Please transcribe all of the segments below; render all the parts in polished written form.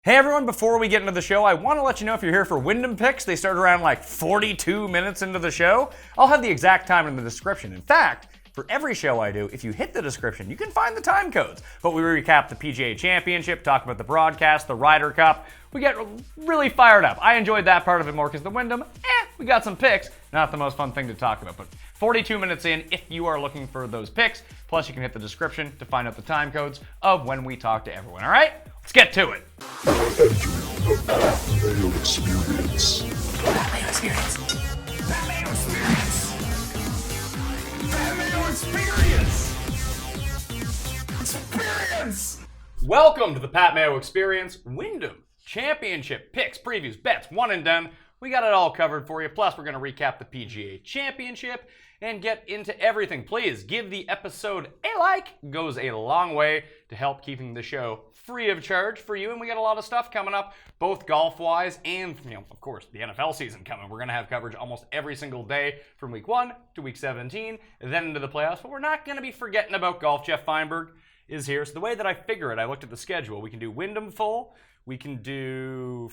Hey everyone, before we get into the show, I want to let you know if you're here for Wyndham picks, they start around like 42 minutes into the show. I'll have the exact time in the description. In fact, for every show I do, if you hit the description, you can find the time codes. But we recap the PGA Championship, talk about the broadcast, the Ryder Cup. We get really fired up. I enjoyed that part of it more because the Wyndham, we got some picks. Not the most fun thing to talk about, but 42 minutes in if you are looking for those picks. Plus, you can hit the description to find out the time codes of when we talk to everyone, all right? Let's get to it. Mayo Experience. Mayo Experience. Mayo Experience. Mayo Experience. Experience. Welcome to the Pat Mayo Experience. Wyndham Championship picks, previews, bets, one and done. We got it all covered for you. Plus, we're going to recap the PGA Championship and get into everything. Please give the episode a like. Goes a long way to help keeping the show free of charge for you. And we got a lot of stuff coming up, both golf-wise and, of course, the NFL season coming. We're going to have coverage almost every single day from week 1 to week 17, and then into the playoffs. But we're not going to be forgetting about golf. Geoff Fienberg is here. So the way that I figure it, I looked at the schedule. We can do Wyndham full. We can do,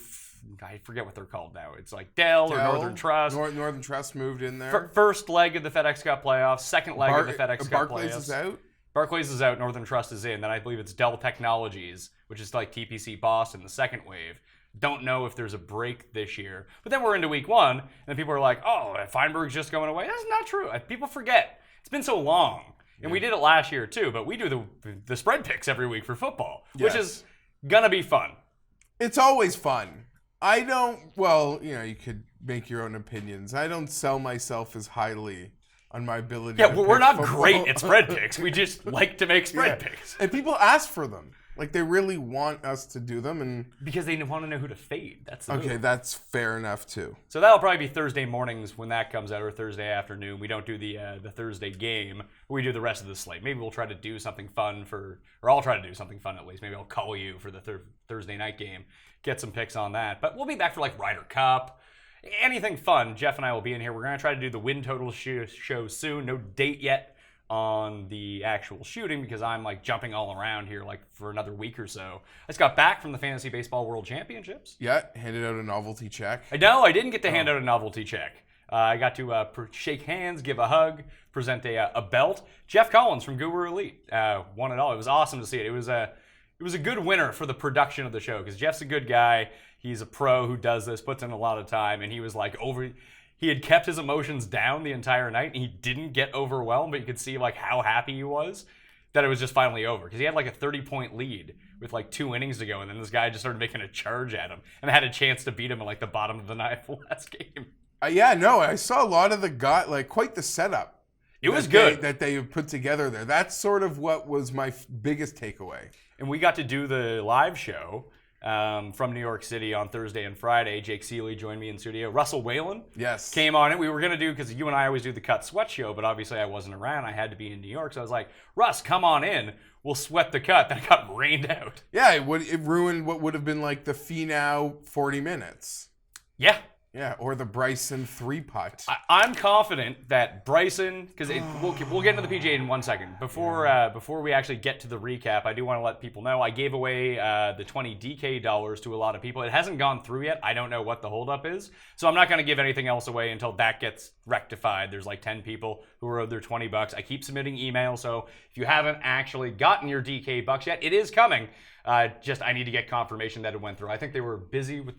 I forget what they're called now. It's like Dell or Northern Trust. Northern Trust moved in there. First leg of the FedEx Cup playoffs. Second leg of the FedEx Cup playoffs. Barclays is out? Barclays is out. Northern Trust is in. Then I believe it's Dell Technologies, which is like TPC Boston, the second wave. Don't know if there's a break this year. But then we're into week 1, and people are like, oh, Feinberg's just going away. That's not true. People forget. It's been so long. And we did it last year too, but we do the spread picks every week for football, which is going to be fun. It's always fun. I don't, you could make your own opinions. I don't sell myself as highly on my ability to we're not football. great at spread picks. We just like to make spread picks. And people ask for them. Like, they really want us to do them. And because they want to know who to fade. That's the move. That's fair enough, too. So that'll probably be Thursday mornings when that comes out, or Thursday afternoon. We don't do the Thursday game. We do the rest of the slate. Maybe we'll try to do something fun or I'll try to do something fun at least. Maybe I'll call you for the Thursday night game, get some picks on that. But we'll be back for like Ryder Cup. Anything fun, Jeff and I will be in here. We're going to try to do the win total show soon. No date yet on the actual shooting because I'm like jumping all around here like for another week or so. I just got back from the Fantasy Baseball World Championships. Yeah, handed out a novelty check. I know, I didn't get to hand out a novelty check. I got to shake hands, give a hug, present a belt. Jeff Collins from Guru Elite won it all. It was awesome to see it. It was a good winner for the production of the show because Jeff's a good guy. He's a pro who does this, puts in a lot of time, and he was like he had kept his emotions down the entire night, and he didn't get overwhelmed, but you could see like how happy he was that it was just finally over because he had like a 30-point lead with like 2 innings to go, and then this guy just started making a charge at him and had a chance to beat him in like the bottom of the ninth last game. I saw a lot of the quite the setup. It was good that they put together there. That's sort of what was my biggest takeaway. And we got to do the live show from New York City on Thursday and Friday. Jake Seeley joined me in studio. Russell Whalen came on it. We were going to do, because you and I always do the Cut Sweat show, but obviously I wasn't around. I had to be in New York. So I was like, Russ, come on in. We'll sweat the cut. Then I got rained out. Yeah, it ruined what would have been like the Finau 40 minutes. Yeah. Yeah, or the Bryson 3-putt. I'm confident that Bryson, because we'll get into the PGA in 1 second. Before we actually get to the recap, I do want to let people know I gave away the 20 DK dollars to a lot of people. It hasn't gone through yet. I don't know what the holdup is, so I'm not going to give anything else away until that gets rectified. There's like 10 people who are owed their $20. I keep submitting emails, so if you haven't actually gotten your DK bucks yet, it is coming. I need to get confirmation that it went through. I think they were busy with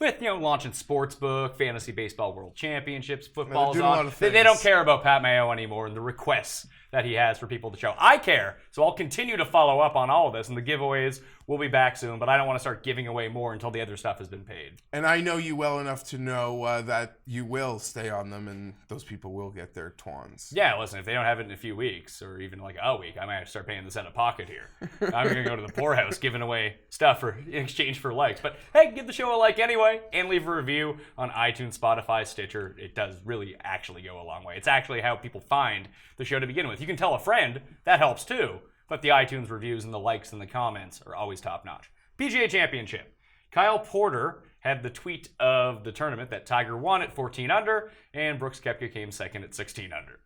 launching Sportsbook, Fantasy Baseball World Championships, football's on. They don't care about Pat Mayo anymore and the requests that he has for people to show. I care, so I'll continue to follow up on all of this, and the giveaways will be back soon, but I don't want to start giving away more until the other stuff has been paid. And I know you well enough to know that you will stay on them, and those people will get their twans. Yeah, listen, if they don't have it in a few weeks, or even like a week, I might have to start paying this out of pocket here. I'm going to go to the poorhouse giving away stuff in exchange for likes. But hey, give the show a like anyway, and leave a review on iTunes, Spotify, Stitcher. It does really actually go a long way. It's actually how people find the show to begin with. You can tell a friend, that helps too, but the iTunes reviews and the likes and the comments are always top notch. PGA Championship. Kyle Porter had the tweet of the tournament that Tiger won at 14 under and Brooks Koepka came second at 16 under.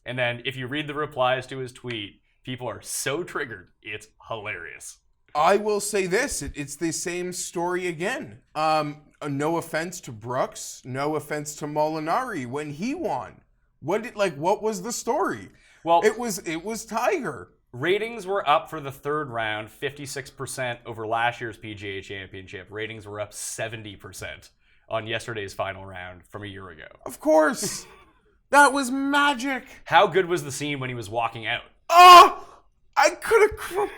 And then if you read the replies to his tweet, people are so triggered, it's hilarious. I will say this: it's the same story again. No offense to Brooks, no offense to Molinari when he won. What was the story? Well, it was Tiger. Ratings were up for the third round, 56% over last year's PGA Championship. Ratings were up 70% on yesterday's final round from a year ago. Of course, that was magic. How good was the scene when he was walking out? Oh, I could have.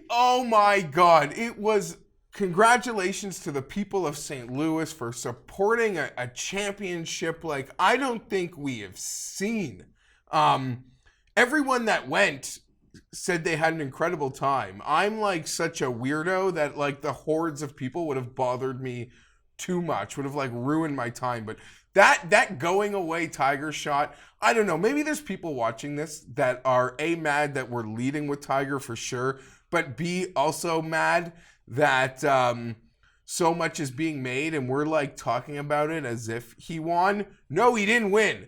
Oh my God! It was. Congratulations to the people of St. Louis for supporting a championship like I don't think we have seen. Everyone that went said they had an incredible time. I'm like such a weirdo that like the hordes of people would have bothered me too much, would have like ruined my time. But that going away Tiger shot, I don't know. Maybe there's people watching this that are A, mad that we're leading with Tiger for sure, but B, also mad that so much is being made and we're like talking about it as if he won. No, he didn't win.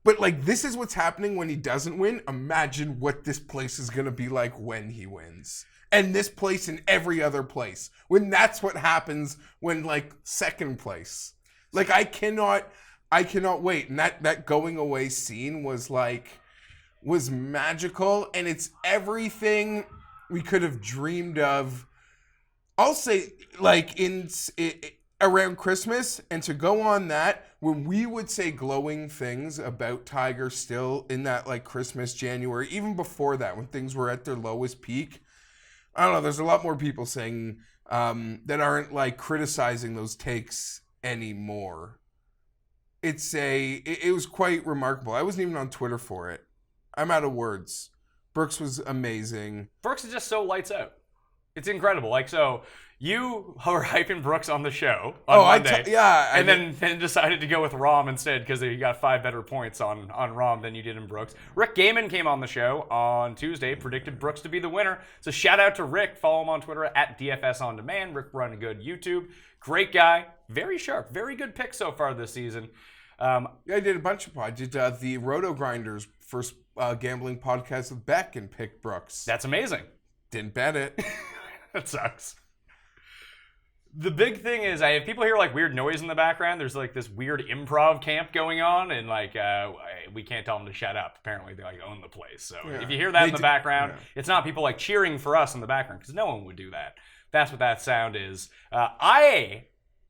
But like this is what's happening when he doesn't win. Imagine what this place is going to be like when he wins. And this place and every other place. When that's what happens when like second place. Like I cannot wait. And that going away scene was magical and it's everything we could have dreamed of. I'll say, like, around Christmas, and to go on that, when we would say glowing things about Tiger still in that, like, Christmas, January, even before that, when things were at their lowest peak, I don't know, there's a lot more people saying that aren't, like, criticizing those takes anymore. It was quite remarkable. I wasn't even on Twitter for it. I'm out of words. Brooks was amazing. Brooks is just so lights out. It's incredible. Like, so you were hyping Brooks on the show on Monday. And then decided to go with Rahm instead because you got 5 better points on Rahm than you did in Brooks. Rick Gaiman came on the show on Tuesday, predicted Brooks to be the winner. So shout out to Rick. Follow him on Twitter at DFS On Demand. Rick Run Good YouTube. Great guy. Very sharp. Very good pick so far this season. I did a bunch of pods. I did the Roto Grinders first gambling podcast with Beck and picked Brooks. That's amazing. Didn't bet it. That sucks. The big thing is I have people hear like weird noise in the background. There's like this weird improv camp going on and like we can't tell them to shut up. Apparently they like own the place. So if you hear that in the background, it's not people like cheering for us in the background because no one would do that. That's what that sound is. I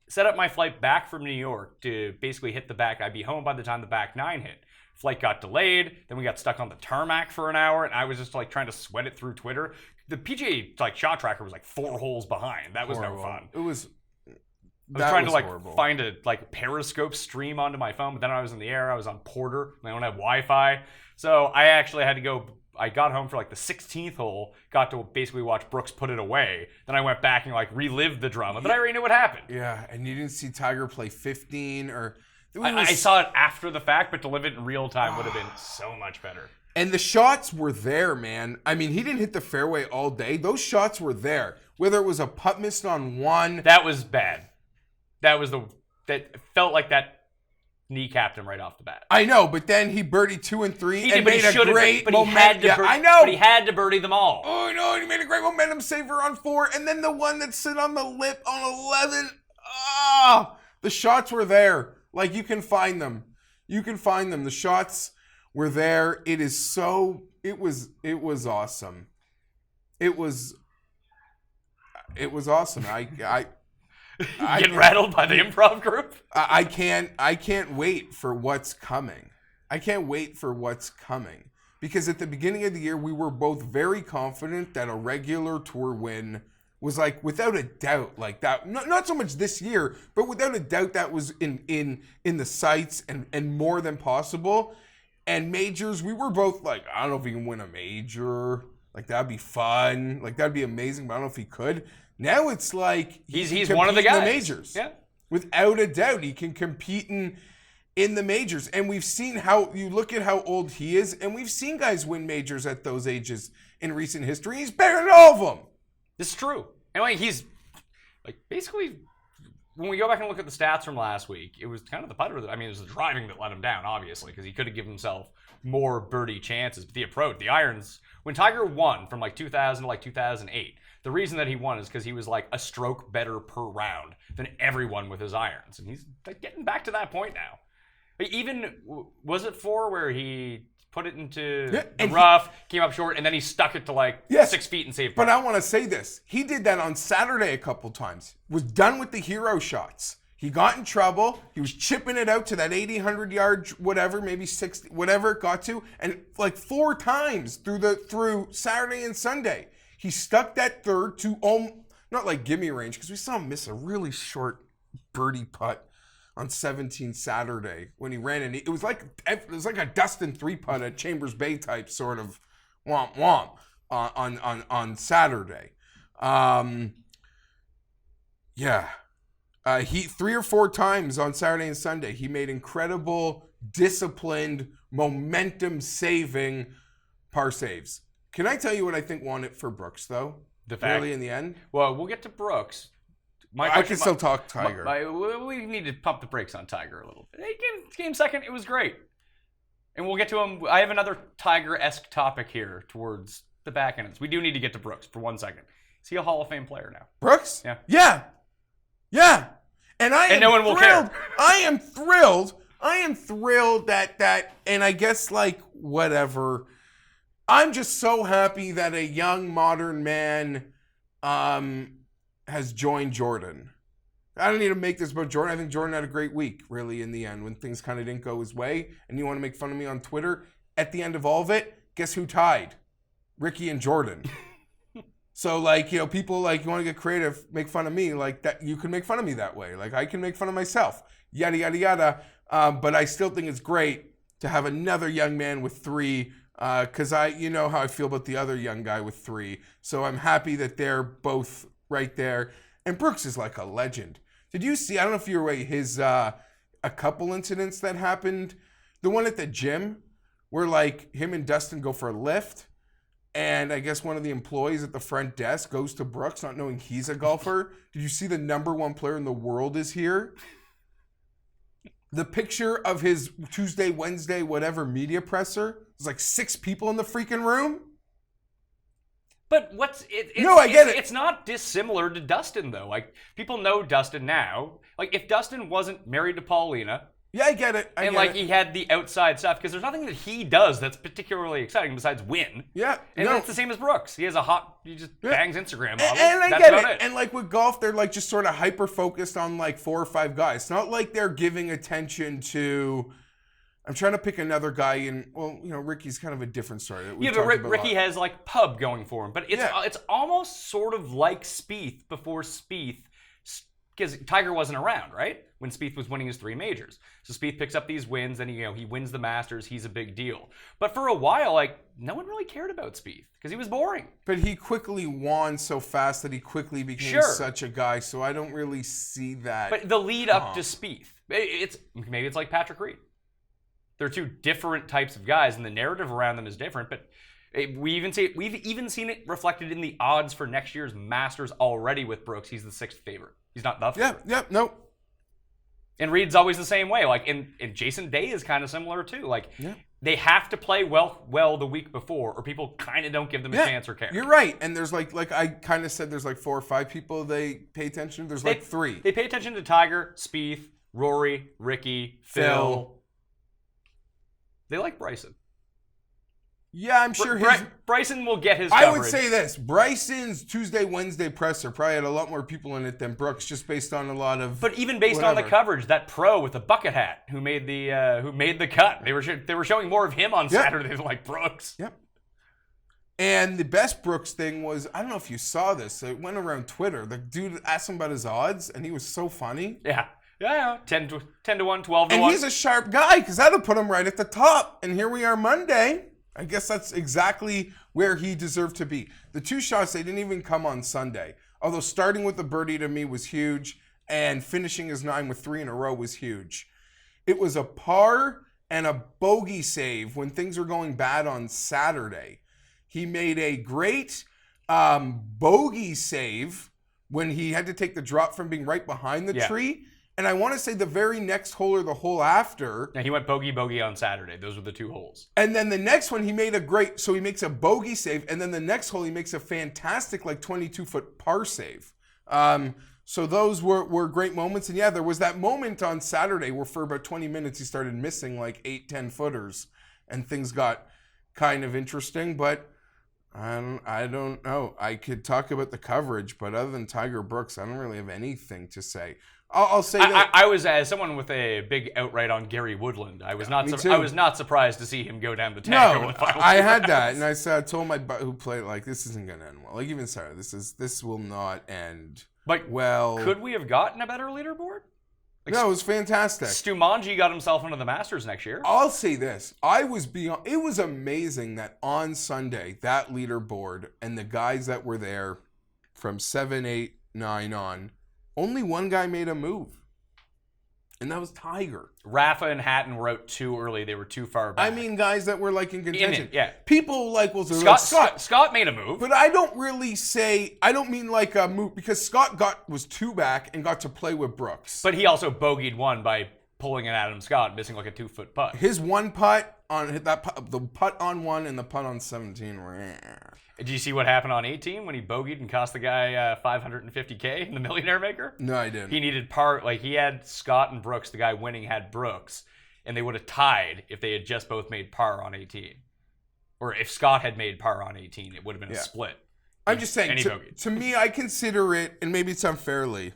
set up my flight back from New York to basically hit the back. I'd be home by the time the back 9 hit. Flight got delayed. Then we got stuck on the tarmac for an hour and I was just like trying to sweat it through Twitter. The PGA like shot tracker was like 4 holes behind. That was horrible. No fun. I was trying to like horrible. find a like Periscope stream onto my phone, but then I was in the air. I was on Porter. And I don't have Wi-Fi, so I actually had to go. I got home for like the 16th hole. Got to basically watch Brooks put it away. Then I went back and like relived the drama, but I already knew what happened. Yeah, and you didn't see Tiger play 15 or. I saw it after the fact, but to live it in real time would have been so much better. And the shots were there, man. I mean, he didn't hit the fairway all day. Those shots were there. Whether it was a putt missed on one. That was bad. That felt like that kneecapped him right off the bat. I know, but then he birdied 2 and 3 he and did, made a great momentum. I know. But he had to birdie them all. Oh, no, and he made a great momentum saver on 4. And then the one that sit on the lip on 11. The shots were there. Like, you can find them. You can find them. The shots were there. It was awesome. It was awesome. I get rattled by the improv group. I can't wait for what's coming. I can't wait for what's coming because at the beginning of the year we were both very confident that a regular tour win was like without a doubt like that. Not so much this year, but without a doubt that was in the sights and more than possible. And majors, we were both like, I don't know if he can win a major. Like, that'd be fun. Like, that'd be amazing, but I don't know if he could. Now it's like he's one of the guys. In the majors. Yeah. Without a doubt, he can compete in the majors. And we've seen how, you look at how old he is, and we've seen guys win majors at those ages in recent history. He's better than all of them. This is true. And like he's like basically when we go back and look at the stats from last week, it was kind of the putter that, I mean, it was the driving that let him down, obviously, because he could have given himself more birdie chances. But the approach, the irons, when Tiger won from like 2000 to like 2008, the reason that he won is because he was like a stroke better per round than everyone with his irons. And he's like getting back to that point now. Even, was it 4 where he put it into the rough, came up short, and then he stuck it to like 6 feet and saved. But I want to say this. He did that on Saturday a couple times. Was done with the hero shots. He got in trouble. He was chipping it out to that 80, 100 yard, whatever, maybe 60, whatever it got to. And like 4 times through Saturday and Sunday, he stuck that third to, not like gimme range, because we saw him miss a really short birdie putt on 17 Saturday when he ran in. It was like a Dustin 3-putt at Chambers Bay type sort of womp womp on Saturday. He 3 or 4 times on Saturday and Sunday he made incredible, disciplined, momentum-saving par saves. Can I tell you what I think won it for Brooks though? Really in the end. Well, we'll get to Brooks. I can still talk Tiger. We need to pump the brakes on Tiger a little bit. He came second. It was great. And we'll get to him. I have another Tiger-esque topic here towards the back end. We do need to get to Brooks for 1 second. Is he a Hall of Fame player now? Brooks? Yeah. Yeah. And no one will care. I am thrilled. that, and I guess like whatever. I'm just so happy that a young modern man has joined Jordan. I don't need to make this about Jordan. I think Jordan had a great week, really, in the end, when things kind of didn't go his way. And you want to make fun of me on Twitter? At the end of all of it, guess who tied? Ricky and Jordan. So, like, you know, people, like, you want to get creative, make fun of me, like, that. You can make fun of me that way. Like, I can make fun of myself. Yada, yada, yada. But I still think it's great to have another young man with 3, because you know how I feel about the other young guy with 3. So I'm happy that they're both right there. And Brooks is like a legend. Did you see, I don't know if you were aware, his, a couple incidents that happened. The one at the gym where like him and Dustin go for a lift. And I guess one of the employees at the front desk goes to Brooks not knowing he's a golfer. Did you see the #1 player in the world is here? The picture of his Tuesday, Wednesday, whatever media presser. There's like 6 people in the freaking room. But I get it. It's not dissimilar to Dustin, though. Like, people know Dustin now. Like, if Dustin wasn't married to Paulina... Yeah, I get it. He had the outside stuff, because there's nothing that he does that's particularly exciting besides win. Yeah. And it's the same as Brooks. He has he just bangs Instagram models. And I that's get about it. And like with golf, they're like just sort of hyper-focused on like 4 or 5 guys. It's not like they're giving attention to... I'm trying to pick another guy in, well, you know, Ricky's kind of a different story. Yeah, but Ricky has like pub going for him. But it's almost sort of like Spieth before Spieth, because Tiger wasn't around, right? When Spieth was winning his 3 majors. So Spieth picks up these wins, then he wins the Masters, he's a big deal. But for a while, like, no one really cared about Spieth, because he was boring. But he quickly won so fast that he quickly became such a guy, so I don't really see that. But the lead up to Spieth, maybe it's like Patrick Reed. They're 2 different types of guys, and the narrative around them is different. But we've even seen it reflected in the odds for next year's Masters already with Brooks. He's the 6th favorite. He's not the favorite. No. And Reed's always the same way. Like, and Jason Day is kind of similar too. Like, they have to play well the week before, or people kind of don't give them a chance or care. You're right. And there's like I kind of said, there's like 4 or 5 people they pay attention to. There's like 3. They pay attention to Tiger, Spieth, Rory, Ricky, Phil. They like Bryson. Yeah, I'm sure Bryson will get his coverage. I would say this. Bryson's Tuesday, Wednesday presser probably had a lot more people in it than Brooks, just based on a lot of... But even based on the coverage, that pro with the bucket hat who made the cut, they were showing more of him on Saturday than like Brooks. Yep. And the best Brooks thing was, I don't know if you saw this, it went around Twitter. The dude asked him about his odds, and he was so funny. Yeah. Yeah, 10 to 1, 12 to 1. And he's a sharp guy, because that'll put him right at the top. And here we are Monday. I guess that's exactly where he deserved to be. The 2 shots, they didn't even come on Sunday. Although starting with the birdie to me was huge, and finishing his 9 with 3 in a row was huge. It was a par and a bogey save when things were going bad on Saturday. He made a great bogey save when he had to take the drop from being right behind the Yeah. tree. And I want to say the very next hole or the hole after. And he went bogey on Saturday. Those were the 2 holes. And then the next one, he made a great, so he makes a bogey save. And then the next hole, he makes a fantastic, like 22-foot par save. So those were great moments. And yeah, there was that moment on Saturday where for about 20 minutes, he started missing like 8-10 footers. And things got kind of interesting. But I don't know. I could talk about the coverage, but other than Tiger Brooks, I don't really have anything to say. I'll say that I was, as someone with a big outright on Gary Woodland, I was not surprised to see him go down the tank over the final I two had that, rounds. and I told my buddy who played, like, this isn't going to end well. Like, even Sarah, this will not end well. Could we have gotten a better leaderboard? Like, no, it was fantastic. Stu Manji got himself into the Masters next year. I'll say this. It was amazing that on Sunday, that leaderboard and the guys that were there from 7, 8, 9 on, only one guy made a move. And that was Tiger. Rafa and Hatton were out too early. They were too far back. I mean, guys that were like in contention. Yeah. People like will say, Scott made a move. But I don't really say, I don't mean like a move, because Scott was 2 back and got to play with Brooks. But he also bogeyed one by pulling an Adam Scott, missing like a 2-foot putt. His one putt on the putt on 1 and the putt on 17 were. Did you see what happened on 18 when he bogeyed and cost the guy $550K in the Millionaire Maker? No, I didn't. He needed par, like he had Scott and Brooks. The guy winning had Brooks, and they would have tied if they had just both made par on 18. Or if Scott had made par on 18, it would have been a split. I'm just saying, to me, I consider it, and maybe it's unfairly,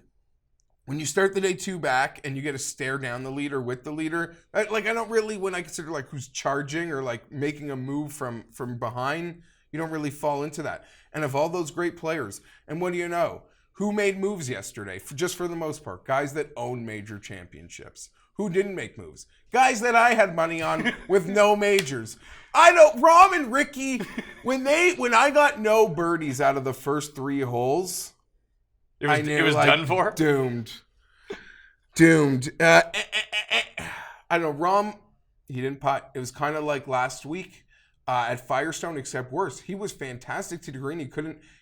when you start the day 2 back and you get to stare down the leader with the leader, I don't really, when I consider like who's charging or like making a move from behind, you don't really fall into that. And of all those great players, and what do you know? Who made moves yesterday? Just for the most part, guys that own major championships. Who didn't make moves? Guys that I had money on with no majors. I know Rom and Ricky, when I got no birdies out of the first 3 holes, It was like, done for? Doomed. I don't know, Rom, he didn't putt. It was kind of like last week. At Firestone, except worse. He was fantastic to the green.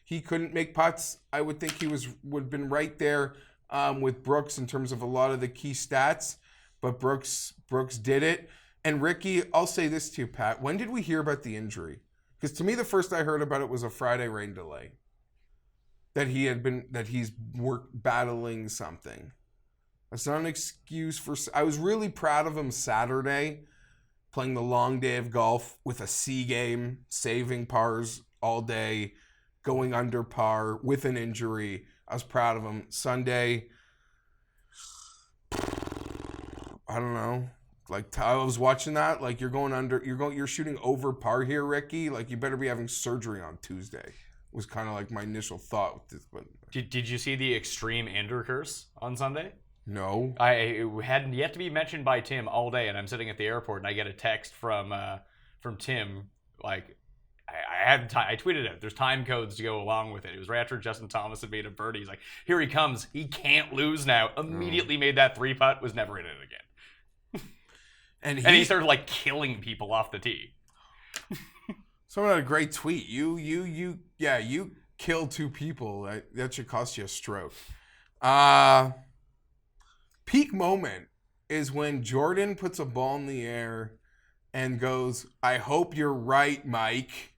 He couldn't make putts. I would think he would have been right there with Brooks in terms of a lot of the key stats. But Brooks did it. And Ricky, I'll say this to you, Pat. When did we hear about the injury? Because to me, the first I heard about it was a Friday rain delay. That he's battling something. That's not an excuse for. I was really proud of him Saturday. Playing the long day of golf with a C game, saving pars all day, going under par with an injury. I was proud of him. Sunday, I don't know. Like I was watching that. Like you're shooting over par here, Ricky. Like you better be having surgery on Tuesday. Was kind of like my initial thought with this. But did you see the extreme Ender curse on Sunday? No. It hadn't yet to be mentioned by Tim all day, and I'm sitting at the airport, and I get a text from Tim, like, I tweeted it. There's time codes to go along with it. It was right after Justin Thomas had made a birdie. He's like, here he comes. He can't lose now. Immediately made that 3-putt, was never in it again. And he started, like, killing people off the tee. Someone had a great tweet. You killed 2 people. That should cost you a stroke. Peak moment is when Jordan puts a ball in the air and goes, I hope you're right, Mike.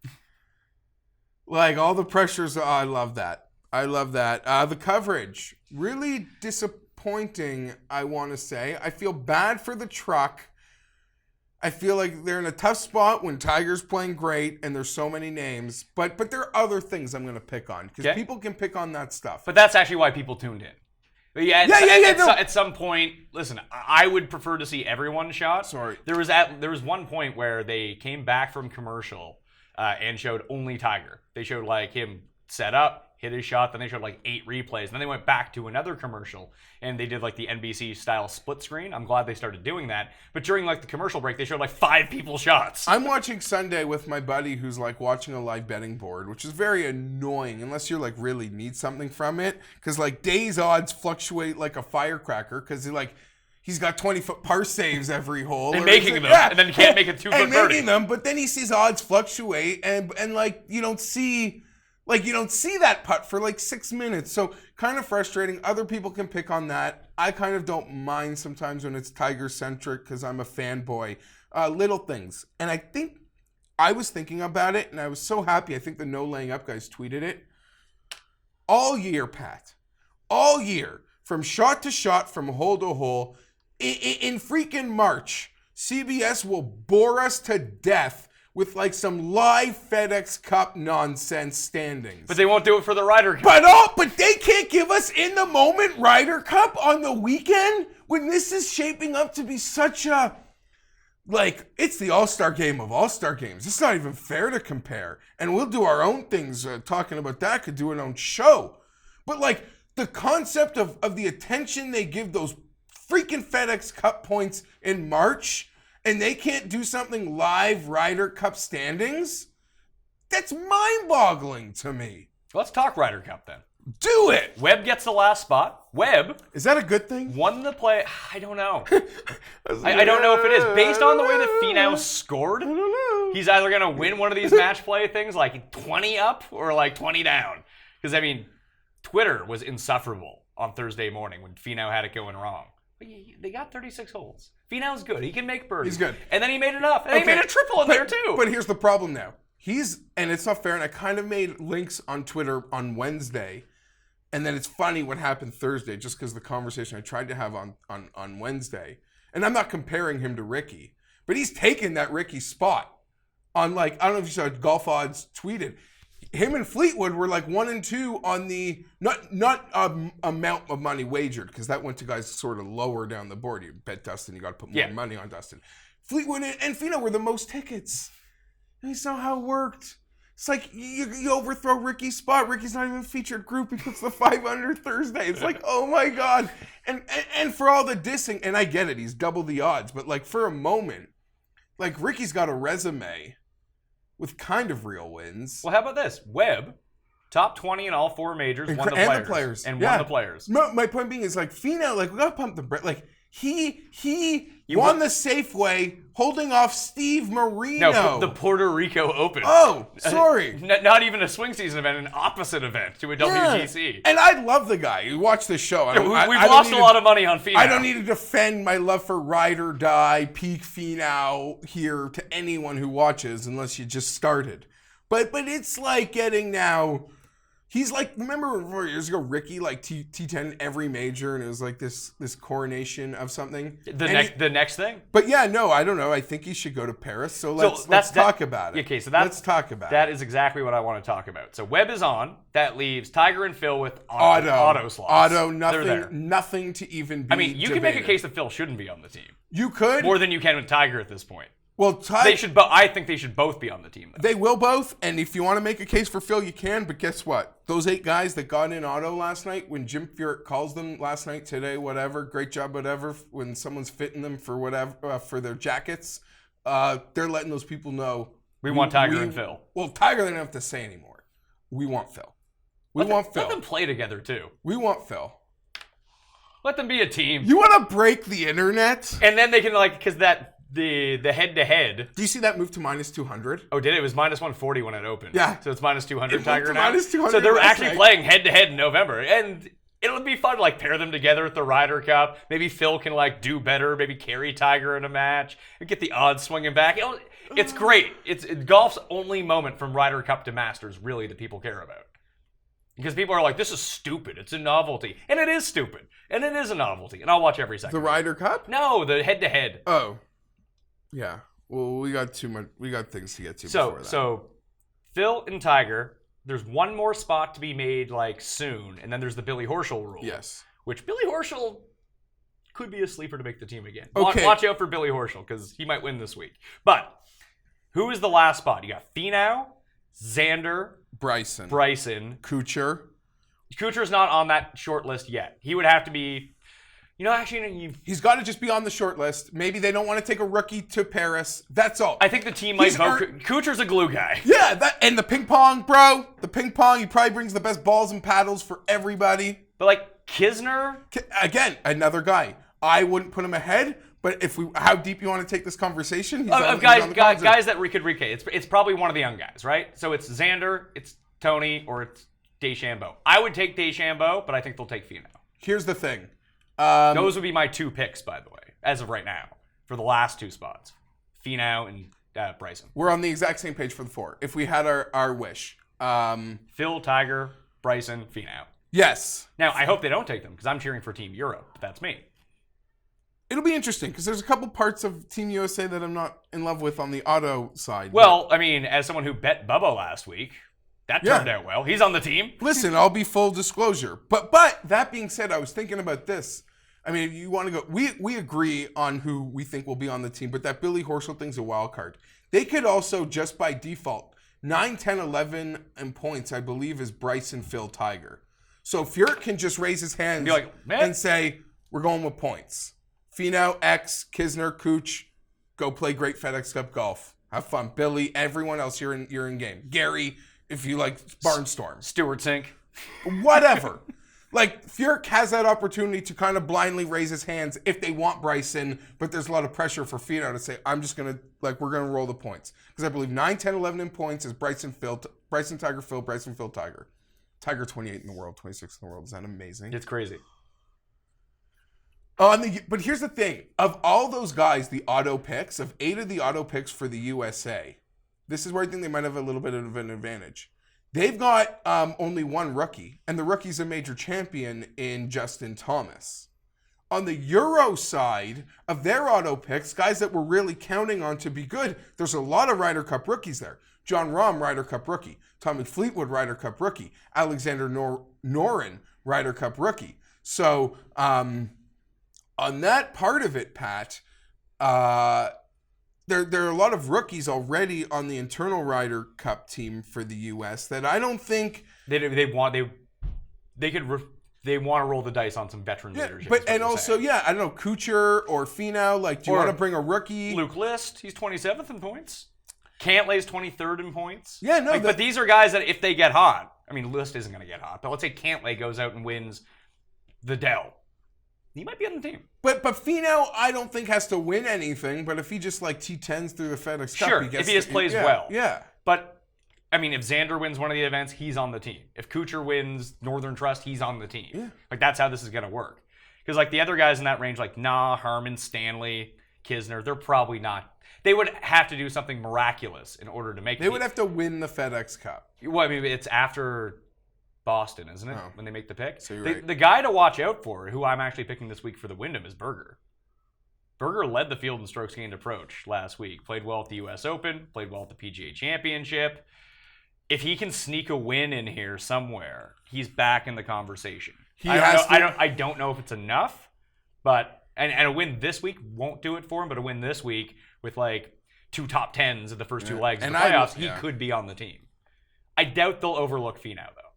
Like all the pressures. Oh, I love that. The coverage, really disappointing, I want to say. I feel bad for the truck. I feel like they're in a tough spot when Tiger's playing great and there's so many names. But there are other things I'm going to pick on because people can pick on that stuff. But that's actually why people tuned in. But at some point, listen, I would prefer to see everyone shot. Sorry. There was one point where they came back from commercial and showed only Tiger. They showed like him set up, hit his shot, then they showed like 8 replays. And then they went back to another commercial and they did like the NBC style split screen. I'm glad they started doing that. But during like the commercial break, they showed like 5 people's shots. I'm watching Sunday with my buddy who's like watching a live betting board, which is very annoying unless you're like really need something from it. Because like days odds fluctuate like a firecracker because he's got 20-foot par saves every hole. And making them. Yeah. And then he can't make a 2-foot birdie. Making them, but then he sees odds fluctuate and like you don't see Like, you don't see that putt for like 6 minutes. So kind of frustrating. Other people can pick on that. I kind of don't mind sometimes when it's Tiger-centric because I'm a fanboy. Little things. And I think I was thinking about it, and I was so happy. I think the No Laying Up guys tweeted it. All year, Pat. All year. From shot to shot, from hole to hole. In freaking March, CBS will bore us to death with like some live FedEx Cup nonsense standings. But they won't do it for the Ryder Cup. But they can't give us in the moment Ryder Cup on the weekend when this is shaping up to be such a, like, it's the All-Star game of All-Star games. It's not even fair to compare. And we'll do our own things talking about that, could do an own show. But like the concept of the attention they give those freaking FedEx Cup points in March, and they can't do something live Ryder Cup standings? That's mind-boggling to me. Let's talk Ryder Cup then. Do it! Webb gets the last spot. Webb Is that a good thing? won the play. I don't know. I don't know if it is. Based on the way that Finau scored, I don't know. he's either going to win one of these match play things like 20 up or like 20 down. Because, I mean, Twitter was insufferable on Thursday morning when Finau had it going wrong. But they got 36 holes. Finau's good. He can make birdies. He's good. And then he made enough. And he made a triple in there too. But here's the problem now. And it's not fair, and I kind of made links on Twitter on Wednesday, and then it's funny what happened Thursday, just because the conversation I tried to have on Wednesday. And I'm not comparing him to Ricky, but he's taken that Ricky spot on, like, I don't know if you saw Golf Odds tweeted. Him and Fleetwood were like 1 and 2 on the not amount of money wagered, because that went to guys sort of lower down the board. You bet Dustin, you got to put more money on Dustin. Fleetwood and Finau were the most tickets. And you saw how it worked. It's like you overthrow Ricky's spot. Ricky's not even featured group. He puts the 5 under Thursday. It's like, oh my God. And for all the dissing, and I get it, he's double the odds, but like for a moment, like Ricky's got a resume with kind of real wins. Well, how about this? Webb, top 20 in all 4 majors, won the players. And won the players. My point being is like Finau, like we gotta pump the brakes. Like he won the safe way, holding off Steve Marino. No, the Puerto Rico Open. Oh, sorry. Not even a swing season event, an opposite event to a WGC. And I love the guy. You watch this show. We've lost a lot of money on Finau. I don't need to defend my love for Ride or Die, peak Finau here to anyone who watches, unless you just started. But it's like getting now. He's like, remember 4 years ago, Ricky like T10 every major, and it was like this coronation of something. The next thing. But yeah, no, I don't know. I think he should go to Paris. So let's talk about it. Okay, so let's talk about it. That is exactly what I want to talk about. So Webb is on. That leaves Tiger and Phil with auto slots. Auto, They're there. Nothing to even be I mean, you debated. can make a case that Phil shouldn't be on the team. You could. More than you can with Tiger at this point. Well, I think they should both be on the team, though. They will both, and if you want to make a case for Phil, you can, but guess what? Those 8 guys that got in auto last night, when Jim Furyk calls them last night, today, whatever, great job, whatever, when someone's fitting them for whatever, for their jackets, they're letting those people know. We want Tiger and Phil. Well, Tiger, they don't have to say anymore. We want Phil. We want Phil. Let them play together, too. We want Phil. Let them be a team. You want to break the internet? And then they can, like, because the head-to-head. Do you see that move to minus 200? Oh, did it? It was minus 140 when it opened. Yeah. So it's minus 200 Tiger to now? minus 200 so they're last actually night. playing head-to-head in November. And it'll be fun to, like, pair them together at the Ryder Cup. Maybe Phil can, like, do better. Maybe carry Tiger in a match. And get the odds swinging back. It's great. It's golf's only moment from Ryder Cup to Masters, really, that people care about. Because people are like, this is stupid. It's a novelty. And it is stupid. And it is a novelty. And I'll watch every second. The Ryder Cup? No, the head-to-head. Oh. Yeah. Well, we got too much. We got things to get to before that. So Phil and Tiger, there's one more spot to be made like soon, and then there's the Billy Horschel rule. Yes. Which Billy Horschel could be a sleeper to make the team again. Okay. Watch out for Billy Horschel because he might win this week. But who is the last spot? You got Finau, Xander, Bryson, Kuchar. Kuchar. Kuchar's not on that short list yet. He would have to be. He's got to just be on the short list. Maybe they don't want to take a rookie to Paris. That's all. I think the team might vote. Kuchar's a glue guy. Yeah, and the ping pong, bro. The ping pong, he probably brings the best balls and paddles for everybody. But like Kisner? Again, another guy. I wouldn't put him ahead, but how deep you want to take this conversation? Guys that we could recap. It's probably one of the young guys, right? So it's Xander, it's Tony, or it's DeChambeau. I would take DeChambeau, but I think they'll take Finau. Here's the thing. Those would be my 2 picks, by the way, as of right now, for the last 2 spots. Finau and Bryson. We're on the exact same page for the 4. If we had our wish. Phil, Tiger, Bryson, Finau. Yes. Now, I hope they don't take them, because I'm cheering for Team Europe, but that's me. It'll be interesting, because there's a couple parts of Team USA that I'm not in love with on the auto side. Well, I mean, as someone who bet Bubba last week, that turned out well. He's on the team. Listen, I'll be full disclosure. But that being said, I was thinking about this. I mean, if you want to go, we agree on who we think will be on the team, but that Billy Horschel thing's a wild card. They could also, just by default, 9, 10, 11 in points, I believe, is Bryson, Phil, Tiger. So Furyk can just raise his hands and say, we're going with points. Finau, X, Kisner, Cooch, go play great FedEx Cup golf. Have fun. Billy, everyone else, you're in game. Gary, if you like Barnstorm. Stuart Sink. Whatever. Like, Furyk has that opportunity to kind of blindly raise his hands if they want Bryson, but there's a lot of pressure for Finau to say, we're going to roll the points. Because I believe 9, 10, 11 in points is Bryson, Tiger, Phil, Bryson, Phil, Tiger. Tiger 28 in the world, 26 in the world. Is that amazing? It's crazy. But here's the thing. Of all those guys, the auto picks, of 8 of the auto picks for the USA, this is where I think they might have a little bit of an advantage. They've got only 1 rookie, and the rookie's a major champion in Justin Thomas. On the Euro side of their auto picks, guys that we're really counting on to be good, there's a lot of Ryder Cup rookies there. John Rahm, Ryder Cup rookie. Tommy Fleetwood, Ryder Cup rookie. Alexander Noren, Ryder Cup rookie. So on that part of it, Pat, there are a lot of rookies already on the internal Ryder Cup team for the U.S. that I don't think they want to roll the dice on some veteran leadership. But and also, I don't know, Kuchar or Finau. Like, do you want to bring a rookie? Luke List, he's 27th in points. Cantlay's 23rd in points. Yeah, no, but these are guys that if they get hot, I mean, List isn't going to get hot, but let's say Cantlay goes out and wins the Dell. He might be on the team. But Finau, I don't think has to win anything. But if he just like T10s through the FedEx Cup, sure, if he just plays well. Yeah. But I mean, if Xander wins one of the events, he's on the team. If Kuchar wins Northern Trust, he's on the team. Yeah. Like, that's how this is going to work. Because like the other guys in that range, like Harman, Stanley, Kisner, they're probably not. They would have to do something miraculous in order to make it. They would have to win the FedEx Cup. Well, I mean, it's after Boston, isn't it? Oh. When they make the pick. So you're right. The guy to watch out for, who I'm actually picking this week for the Wyndham, is Berger. Berger led the field in strokes gained approach last week. Played well at the U.S. Open. Played well at the PGA Championship. If he can sneak a win in here somewhere, he's back in the conversation. I don't know if it's enough, but and a win this week won't do it for him. But a win this week with like 2 top 10s at the first 2 legs of the playoffs, he could be on the team. I doubt they'll overlook Finau though,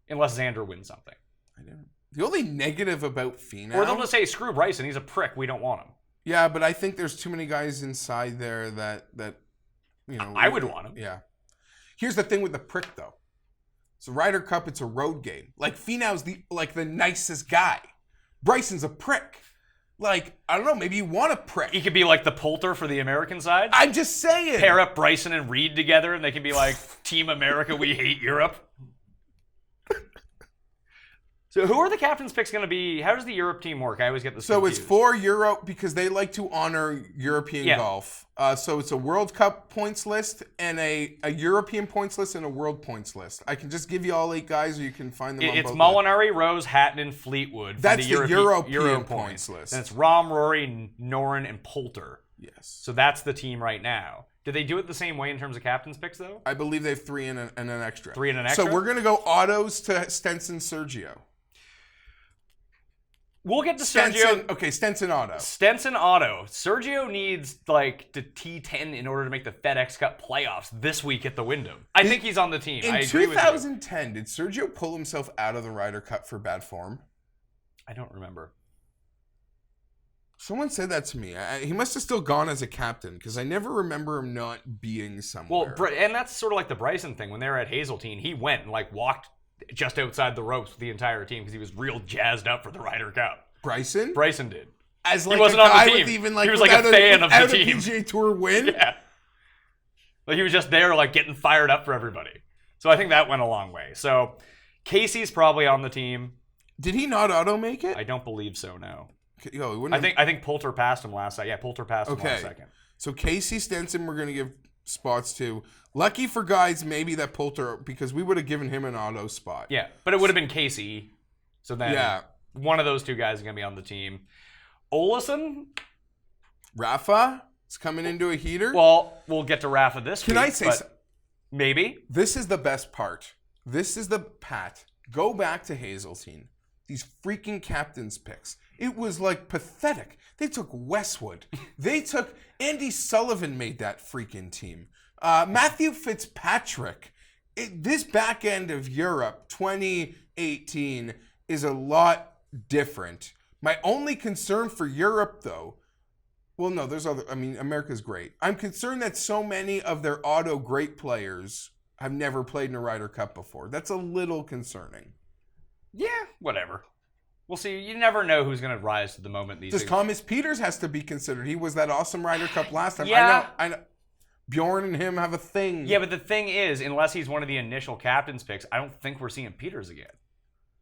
unless Xander wins something. I don't. The only negative about Finau, or they'll just say, "Screw Bryson, he's a prick. We don't want him." Yeah, but I think there's too many guys inside there that you know. I would want him. Yeah. Here's the thing with the prick though. It's a Ryder Cup. It's a road game. Like Finau's the nicest guy. Bryson's a prick. Like, I don't know, maybe you want a prick. He could be like the Poulter for the American side. I'm just saying. Pair up Bryson and Reed together, and they can be like, Team America, we hate Europe. So who are the captain's picks going to be? How does the Europe team work? I always get this confused. It's for Europe because they like to honor European golf. So it's a World Cup points list and a European points list and a World points list. I can just give you all 8 guys, or you can find them on both. It's Molinari, Rose, Hatton, and Fleetwood. That's the European points list. And it's Rahm, Rory, Noren, and Poulter. Yes. So that's the team right now. Do they do it the same way in terms of captain's picks, though? I believe they have 3 and an extra. 3 and an extra? So we're going to go autos to Stenson, Sergio. We'll get to Sergio. Okay, Stenson auto. Stenson auto. Sergio needs like the T10 in order to make the FedEx Cup playoffs this week at the Wyndham. I think he's on the team. I agree with you. In 2010, did Sergio pull himself out of the Ryder Cup for bad form? I don't remember. Someone said that to me. He must have still gone as a captain because I never remember him not being somewhere. Well, and that's sort of like the Bryson thing. When they were at Hazeltine, he went and like walked just outside the ropes with the entire team because he was real jazzed up for the Ryder Cup. Bryson? Bryson did. As like he wasn't a guy on the team. With even like he was like a fan of the team. PGA Tour win? Yeah. Like he was just there like getting fired up for everybody. So I think that went a long way. So Casey's probably on the team. Did he not auto make it? I don't believe so, no. Yo, he wouldn't I think Poulter passed him last second. Yeah, Poulter passed him last second. So Casey Stenson we're going to give spots to. Lucky for guys maybe that Poulter, because we would have given him an auto spot. Yeah, but it would have been Casey. So then one of those two guys is going to be on the team. Olesen? Rafa is coming into a heater. Well, we'll get to Rafa this week. Can I say maybe? This is the best part. This is the Pat. Go back to Hazeltine. These freaking captain's picks. It was like pathetic. They took Westwood. They took Andy Sullivan made that freaking team. Matthew Fitzpatrick. This back end of Europe 2018 is a lot different. My only concern for Europe though, well no, there's other, I mean America's great. I'm concerned that so many of their auto great players have never played in a Ryder Cup before. That's a little concerning. Yeah, whatever. We'll see. You never know who's going to rise to the moment these days. Thomas Peters has to be considered. He was that awesome Ryder Cup last time. Yeah. I know. Bjorn and him have a thing. Yeah, but the thing is, unless he's one of the initial captain's picks, I don't think we're seeing Peters again.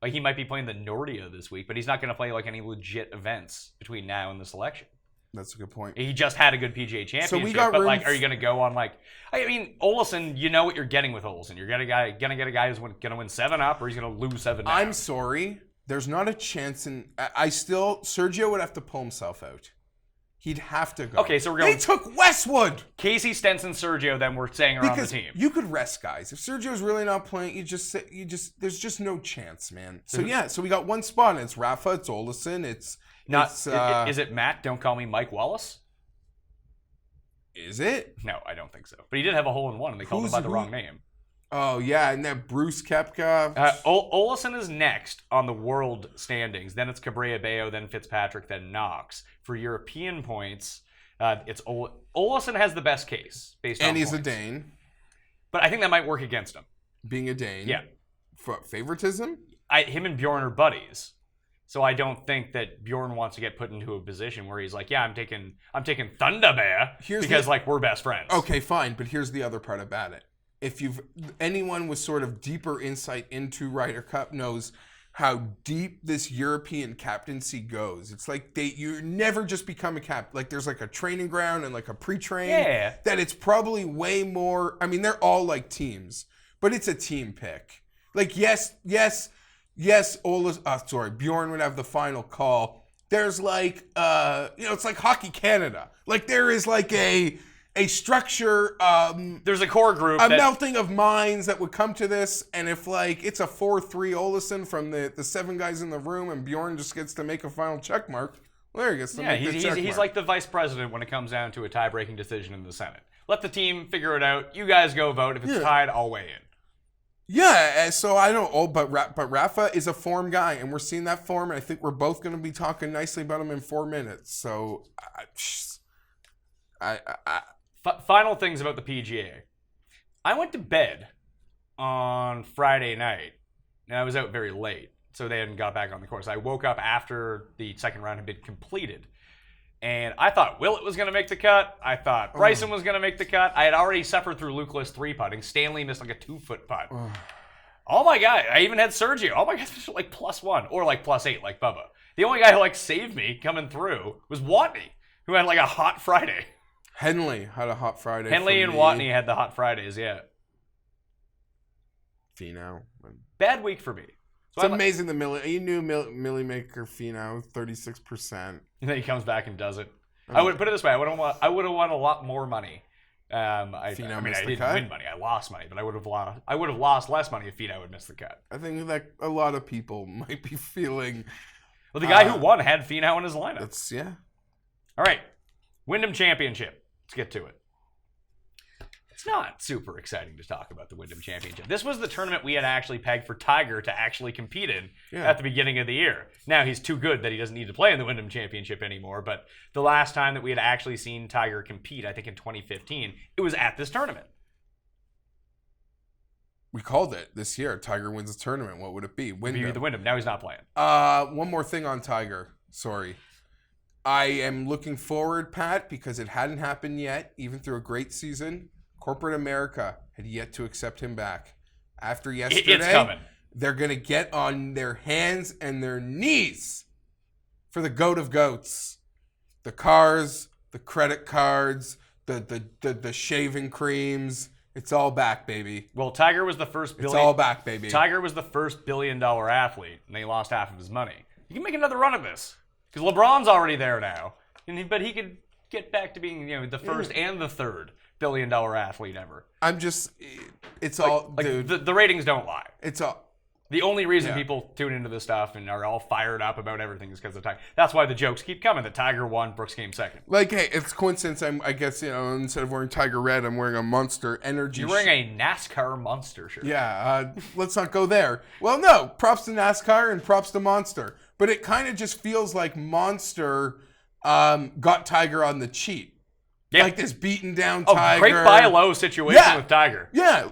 Like, he might be playing the Nordia this week, but he's not going to play, like, any legit events between now and the selection. That's a good point. He just had a good PGA Championship, So we got but, like, are you going to go on, like... I mean, Olesen, you know what you're getting with Olesen. You're going to get a guy who's going to win 7 up, or he's going to lose 7 down. I'm sorry. There's not a chance in... Sergio would have to pull himself out. He'd have to go. Okay, so we're going... They took Westwood! Casey, Stenson, Sergio, then we're saying are on the team. You could rest guys. If Sergio's really not playing, there's just no chance, man. So we got one spot, and it's Rafa, it's Olesen, is it Matt? Don't call me Mike Wallace? Is it? No, I don't think so. But he did have a hole-in-one, and they called him by the wrong name. Oh, yeah, and then Bruce Koepka. Olesen is next on the world standings. Then it's Cabrera Bello, then Fitzpatrick, then Knox. For European points, it's Olesen has the best case based on and he's points. a Dane. But I think that might work against him. Being a Dane? Yeah. Favoritism? Him and Bjorn are buddies. So I don't think that Bjorn wants to get put into a position where he's like, yeah, I'm taking Thunder Bear because we're best friends. Okay, fine, but here's the other part about it. If anyone with sort of deeper insight into Ryder Cup knows how deep this European captaincy goes. It's like you never just become a cap. Like there's like a training ground and like a pre-train. Yeah. That it's probably way more. I mean, they're all like teams, but it's a team pick. Like yes, Bjorn would have the final call. There's like it's like Hockey Canada. Like there is like a structure, there's a core group, melting of minds that would come to this, and if like it's a 4-3 Olesen from the 7 guys in the room, and Bjorn just gets to make a final check mark, well, there he gets to make the check mark. He's like the vice president when it comes down to a tie-breaking decision in the Senate. Let the team figure it out. You guys go vote. If it's tied, I'll weigh in. Yeah, so I don't. But Rafa is a form guy, and we're seeing that form, and I think we're both going to be talking nicely about him in 4 minutes. So, Final things about the PGA. I went to bed on Friday night, and I was out very late, so they hadn't got back on the course. I woke up after the second round had been completed, and I thought Willett was going to make the cut. I thought Bryson was going to make the cut. I had already suffered through Lukeless 3-putting. Stanley missed like a 2-foot putt. Oh my God, I even had Sergio. Oh my God, like +1 or like +8 like Bubba. The only guy who like saved me coming through was Watney, who had like a hot Friday. Henley had a hot Friday. Henley and Watney had the hot Fridays, yeah. Finau. Bad week for me. So it's amazing the Millie maker Finau 36%. And then he comes back and does it. I would put it this way: I would have won a lot more money. I didn't win money. I lost money, but I would have lost less money if Finau had missed the cut. I think that a lot of people might be feeling. Well, the guy who won had Finau in his lineup. All right, Wyndham Championship. Let's get to it. It's not super exciting to talk about the Wyndham Championship. This was the tournament we had actually pegged for Tiger to actually compete in at the beginning of the year. Now he's too good that he doesn't need to play in the Wyndham Championship anymore, but the last time that we had actually seen Tiger compete, I think in 2015, it was at this tournament. We called it this year. Tiger wins the tournament. What would it be? Wyndham. The Wyndham. Now he's not playing. One more thing on Tiger. Sorry. I am looking forward, Pat, because it hadn't happened yet, even through a great season. Corporate America had yet to accept him back after yesterday, It's coming. they're going to get on their hands and their knees for the GOAT of GOATs. The cars, the credit cards, the shaving creams. It's all back, baby. Well, Tiger was the first It's all back, baby. Tiger was the first billion-dollar athlete, and he lost half of his money. You can make another run at this because LeBron's already there now, but he could get back to being the first and the third billion-dollar athlete ever. I'm just, it's all, dude. The ratings don't lie. It's all. The only reason people tune into this stuff and are all fired up about everything is because of Tiger. That's why the jokes keep coming. That Tiger won, Brooks came second. Like, hey, it's coincidence. I guess, instead of wearing Tiger Red, I'm wearing a Monster Energy. You're wearing a NASCAR Monster shirt. Yeah, let's not go there. Well, no, props to NASCAR and props to Monster. But it kind of just feels like Monster got Tiger on the cheat. Yeah. Like this beaten down Tiger. Great buy low situation with Tiger. Yeah,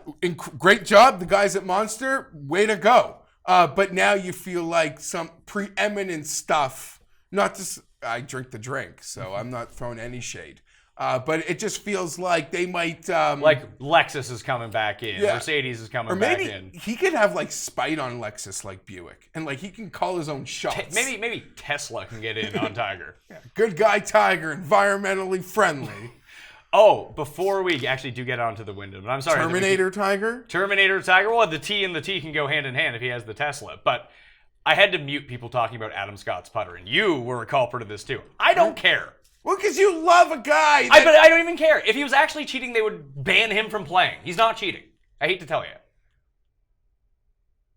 great job. The guys at Monster, way to go. But now you feel like some preeminent stuff. Not just, I drink the drink, so I'm not throwing any shade. But it just feels like they might... like Lexus is coming back in. Yeah. Mercedes is coming or maybe back in. he could have like spite on Lexus like Buick. And like he can call his own shots. Maybe Tesla can get in on Tiger. Good guy Tiger, environmentally friendly. Oh, before we actually do get onto the Wyndham, I'm sorry. Terminator Tiger? Terminator Tiger. Well, the T and the T can go hand in hand if he has the Tesla. But I had to mute people talking about Adam Scott's putter, and you were a culprit of this too. I don't care. Well, because you love a guy. But I don't even care. If he was actually cheating, they would ban him from playing. He's not cheating. I hate to tell you.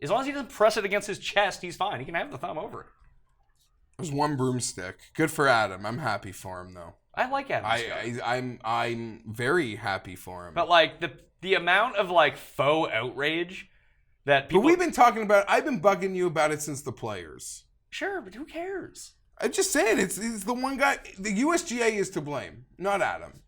As long as he doesn't press it against his chest, he's fine. He can have the thumb over it. There's one broomstick. Good for Adam. I'm happy for him, though. I like Adam Scott. I'm very happy for him. But like the amount of like faux outrage that people. But we've been talking about. I've been bugging you about it since the Players. Sure, but who cares? I'm just saying, it's the one guy. The USGA is to blame, not Adam,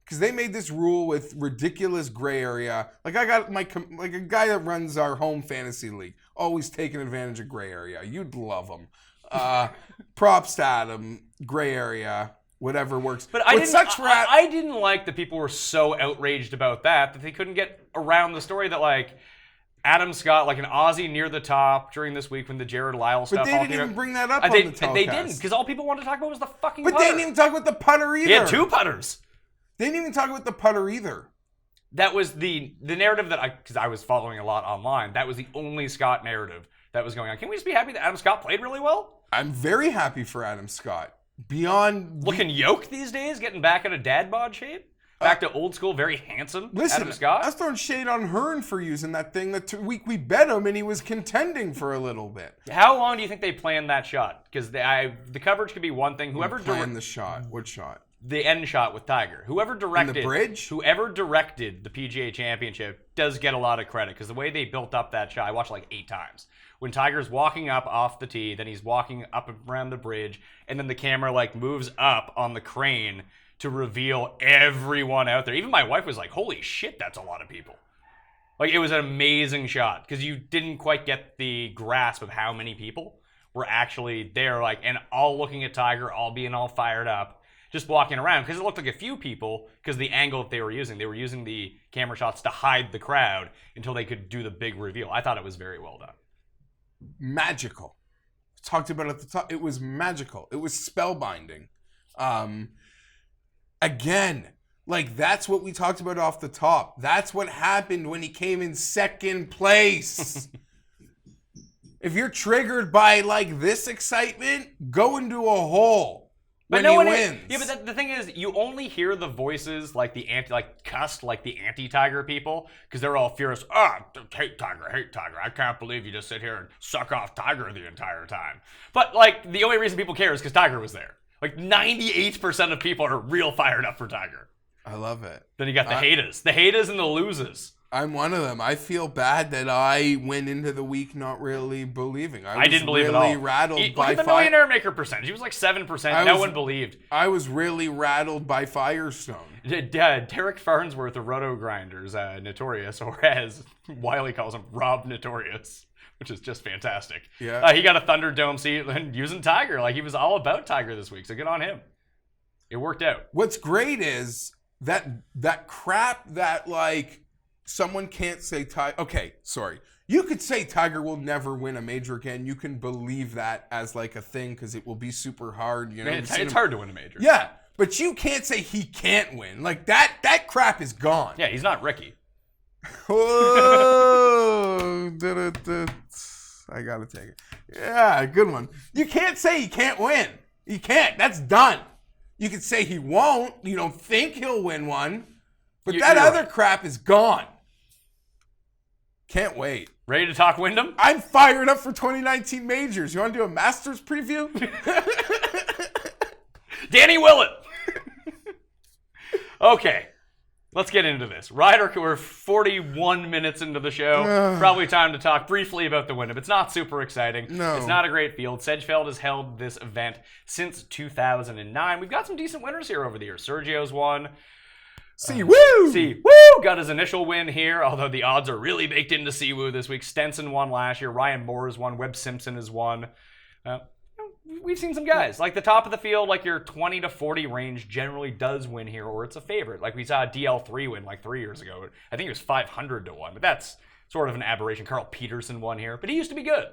because they made this rule with ridiculous gray area. Like I got like a guy that runs our home fantasy league, always taking advantage of gray area. You'd love him. Props to Adam. Gray area, whatever works. But I didn't like that people were so outraged about that they couldn't get around the story that like. Adam Scott, like an Aussie near the top during this week when the Jared Lyle stuff. But they didn't even bring that up on the telecast. They didn't, because all people wanted to talk about was the fucking putter. But they didn't even talk about the putter either. He had two putters. They didn't even talk about the putter either. That was the narrative that because I was following a lot online, that was the only Scott narrative that was going on. Can we just be happy that Adam Scott played really well? I'm very happy for Adam Scott. Beyond... Looking yoked these days, getting back into dad bod shape. Back to old school, very handsome Adam Scott. I was throwing shade on Hearn for using that thing. That week we bet him and he was contending for a little bit. How long do you think they planned that shot? Because the coverage could be one thing. Whoever planned the shot? What shot? The end shot with Tiger. Whoever directed the bridge? Whoever directed the PGA Championship does get a lot of credit because the way they built up that shot, I watched like 8 times. When Tiger's walking up off the tee, then he's walking up around the bridge, and then the camera like moves up on the crane to reveal everyone out there. Even my wife was like, holy shit, that's a lot of people. Like, it was an amazing shot because you didn't quite get the grasp of how many people were actually there, like, and all looking at Tiger, all being all fired up, just walking around. Because it looked like a few people, because the angle that they were using the camera shots to hide the crowd until they could do the big reveal. I thought it was very well done. Magical. Talked about it at the top. It was magical. It was spellbinding. Again, like that's what we talked about off the top. That's what happened when he came in second place. If you're triggered by like this excitement, go into a hole when he wins. Yeah, but the thing is, you only hear the voices like the anti-Tiger people because they're all furious. Hate Tiger. I can't believe you just sit here and suck off Tiger the entire time. But like the only reason people care is because Tiger was there. Like 98% of people are real fired up for Tiger. I love it. Then you got the haters and the losers. I'm one of them. I feel bad that I went into the week not really believing. I didn't believe at all. Really rattled by look at the Millionaire Maker percentage. He was like 7%. No one believed. I was really rattled by Firestone. Derek Farnsworth of Roto Grinders, Notorious, or as Wiley calls him, Rob Notorious. Which is just fantastic. Yeah. He got a Thunderdome seat and using Tiger. Like, he was all about Tiger this week, so good on him. It worked out. What's great is that crap that, like, someone can't say okay, sorry. You could say Tiger will never win a major again. You can believe that as like a thing because it will be super hard. You know, Man, it's hard to win a major. Yeah, but you can't say he can't win. Like that crap is gone. Yeah, he's not Ricky. Whoa. I gotta take it. Yeah, good one. You can't say he can't win. He can't. That's done. You can say he won't. You don't think he'll win one. But that other crap is gone. Can't wait. Ready to talk Wyndham? I'm fired up for 2019 majors. You want to do a Masters preview? Danny Willett. Okay, let's get into this. Ryder, we're 41 minutes into the show. Probably time to talk briefly about the Wyndham. It's not super exciting. No. It's not a great field. Sedgefield has held this event since 2009. We've got some decent winners here over the years. Sergio's won. Siwoo! Got his initial win here, although the odds are really baked into Siwoo this week. Stenson won last year. Ryan Moore has won. Webb Simpson has won. We've seen some guys. Like the top of the field, like your 20 to 40 range generally does win here, or it's a favorite. Like we saw DL3 win like 3 years ago. I think it was 500 to 1, but that's sort of an aberration. Carl Peterson won here, but he used to be good.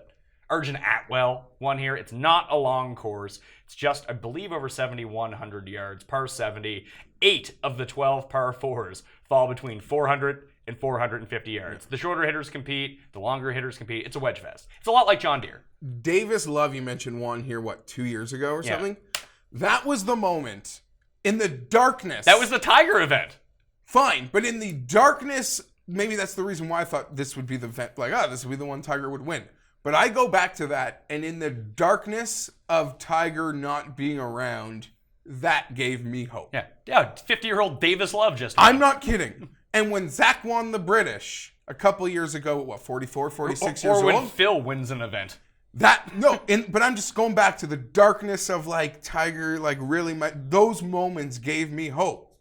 Arjun Atwell won here. It's not a long course. It's just, I believe, over 7,100 yards, par 70. 8 of the 12 par 4s fall between 400 and 450 yards. The shorter hitters compete. The longer hitters compete. It's a wedge fest. It's a lot like John Deere. Davis Love, you mentioned, won here, 2 years ago or something? That was the moment in the darkness. That was the Tiger event. Fine, but in the darkness, maybe that's the reason why I thought this would be the event. Like, this would be the one Tiger would win. But I go back to that, and in the darkness of Tiger not being around, that gave me hope. Yeah, 50-year-old Davis Love just I'm not kidding. And when Zach won the British a couple years ago, 44, 46 years old? Or when Phil wins an event. But I'm just going back to the darkness of like Tiger, like really those moments gave me hope.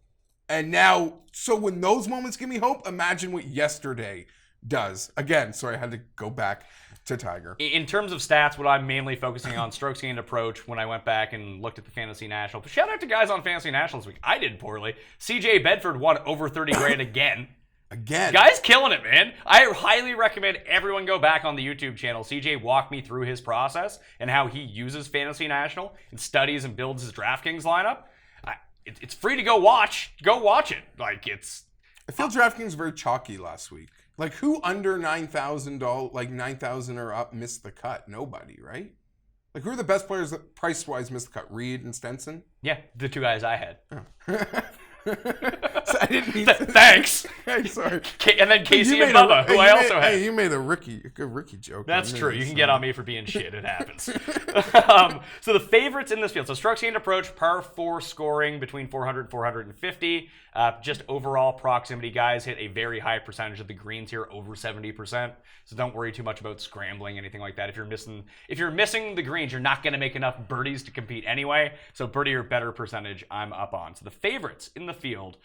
And now, so when those moments give me hope, imagine what yesterday does. Again, sorry, I had to go back to Tiger. In terms of stats, what I'm mainly focusing on, strokes gained approach, when I went back and looked at the Fantasy National. But shout out to guys on Fantasy National this week. I did poorly. CJ Bedford won over 30 grand again. Guy's killing it, man. I highly recommend everyone go back on the YouTube channel. CJ walked me through his process and how he uses Fantasy National and studies and builds his DraftKings lineup. It's free to go watch. Go watch it. I feel DraftKings very chalky last week. Like, who under $9,000, like 9,000 or up, missed the cut? Nobody, right? Like, who are the best players that price-wise missed the cut? Reed and Stenson? Yeah, the 2 guys I had. Oh. So I didn't mean Thanks. Hey, sorry. And then Casey and Bubba, who I also had. Hey, you made a good Ricky joke. That's true. You can get on me for being shit. It happens. So the favorites in this field. So strokes gained approach, par 4 scoring between 400 and 450. Just overall proximity, guys hit a very high percentage of the greens here, over 70%. So don't worry too much about scrambling, anything like that. If you're missing the greens, you're not going to make enough birdies to compete anyway. So birdie or better percentage, I'm up on. So the favorites in the field,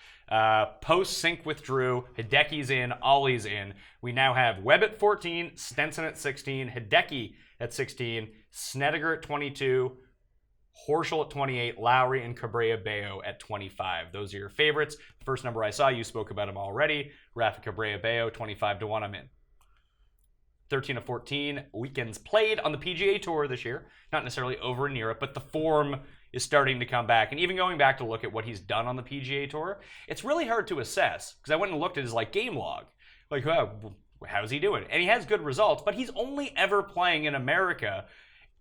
post sync with Drew, Hideki's in, Ollie's in. We now have Webb at 14, Stenson at 16, Hideki at 16, Snedeker at 22, Horschel at 28, Lowry and Cabrera Bello at 25. Those are your favorites. The first number I saw, you spoke about him already. Rafa Cabrera Bello, 25 to 1, I'm in. 13 of 14 weekends played on the PGA Tour this year. Not necessarily over in Europe, but the form is starting to come back. And even going back to look at what he's done on the PGA Tour, it's really hard to assess because I went and looked at his game log. Like, how's he doing? And he has good results, but he's only ever playing in America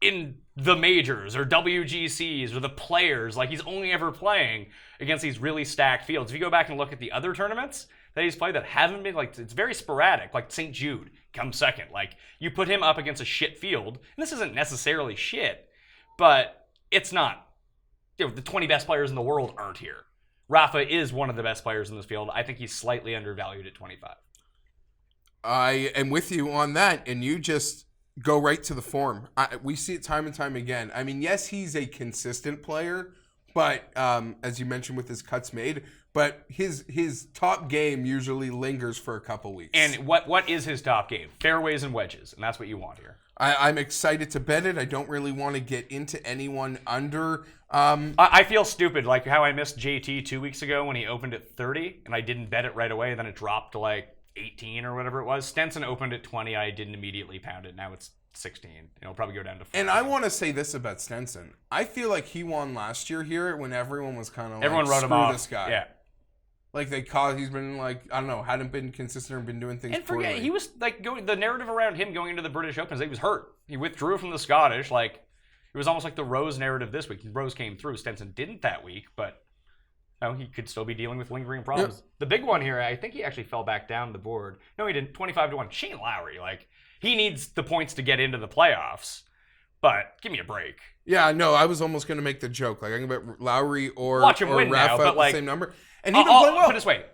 in the majors or WGCs or the players. Like, he's only ever playing against these really stacked fields. If you go back and look at the other tournaments that he's played that haven't been, it's very sporadic. Like St. Jude comes second. Like, you put him up against a shit field, and this isn't necessarily shit, but it's not. The 20 best players in the world aren't here. Rafa is one of the best players in this field. I think he's slightly undervalued at 25. I am with you on that, and you just go right to the form. We see it time and time again. I mean, yes, he's a consistent player, but as you mentioned with his cuts made, but his top game usually lingers for a couple weeks. And what is his top game? Fairways and wedges, and that's what you want here. I'm excited to bet it. I don't really want to get into anyone under. I feel stupid, like how I missed JT 2 weeks ago when he opened at 30, and I didn't bet it right away, and then it dropped to 18 or whatever it was. Stenson opened at 20. I didn't immediately pound it. Now it's 16. It'll probably go down to 4. And I want to say this about Stenson. I feel like he won last year here when everyone was kind of like, everyone wrote him off. this guy. Yeah. Like he's been like, I don't know, hadn't been consistent or been doing things And forget, poorly. he was like the narrative around him going into the British Open is that he was hurt. He withdrew from the Scottish. Like it was almost like the Rose narrative this week. Rose came through. Stenson didn't that week, but he could still be dealing with lingering problems. Yep. The big one here, I think he actually fell back down the board. No, he didn't. 25-1. Shane Lowry, like he needs the points to get into the playoffs. But give me a break. Yeah, no, I was almost going to make the joke. Like I can bet Lowry or watch him win Rafa now, but like the same number. And he played well. Put it this way.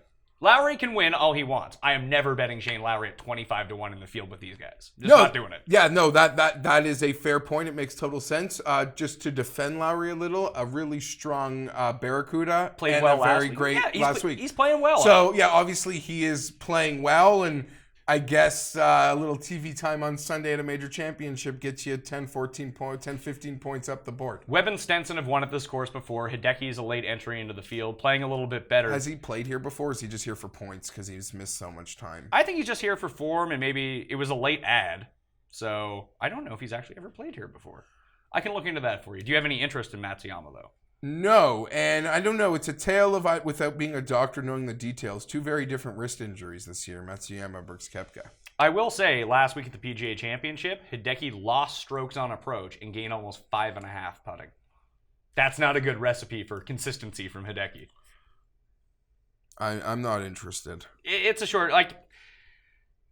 Lowry can win all he wants. I am never betting Shane Lowry at 25-1 in the field with these guys. Not doing it. Yeah, no, that is a fair point. It makes total sense. Just to defend Lowry a little, a really strong Barracuda played and well a very great last week. He's playing well. So yeah, obviously he is playing well, and I guess a little TV time on Sunday at a major championship gets you 10, 15 points up the board. Webb and Stenson have won at this course before. Hideki's a late entry into the field, playing a little bit better. Has he played here before, or is he just here for points because he's missed so much time? I think he's just here for form, and maybe it was a late ad. So I don't know if he's actually ever played here before. I can look into that for you. Do you have any interest in Matsuyama, though? No, and I don't know. It's a tale of, without being a doctor knowing the details, 2 very different wrist injuries this year, Matsuyama, Brooks Koepka. I will say, last week at the PGA Championship, Hideki lost strokes on approach and gained almost 5.5 putting. That's not a good recipe for consistency from Hideki. I'm not interested. It's a short, like...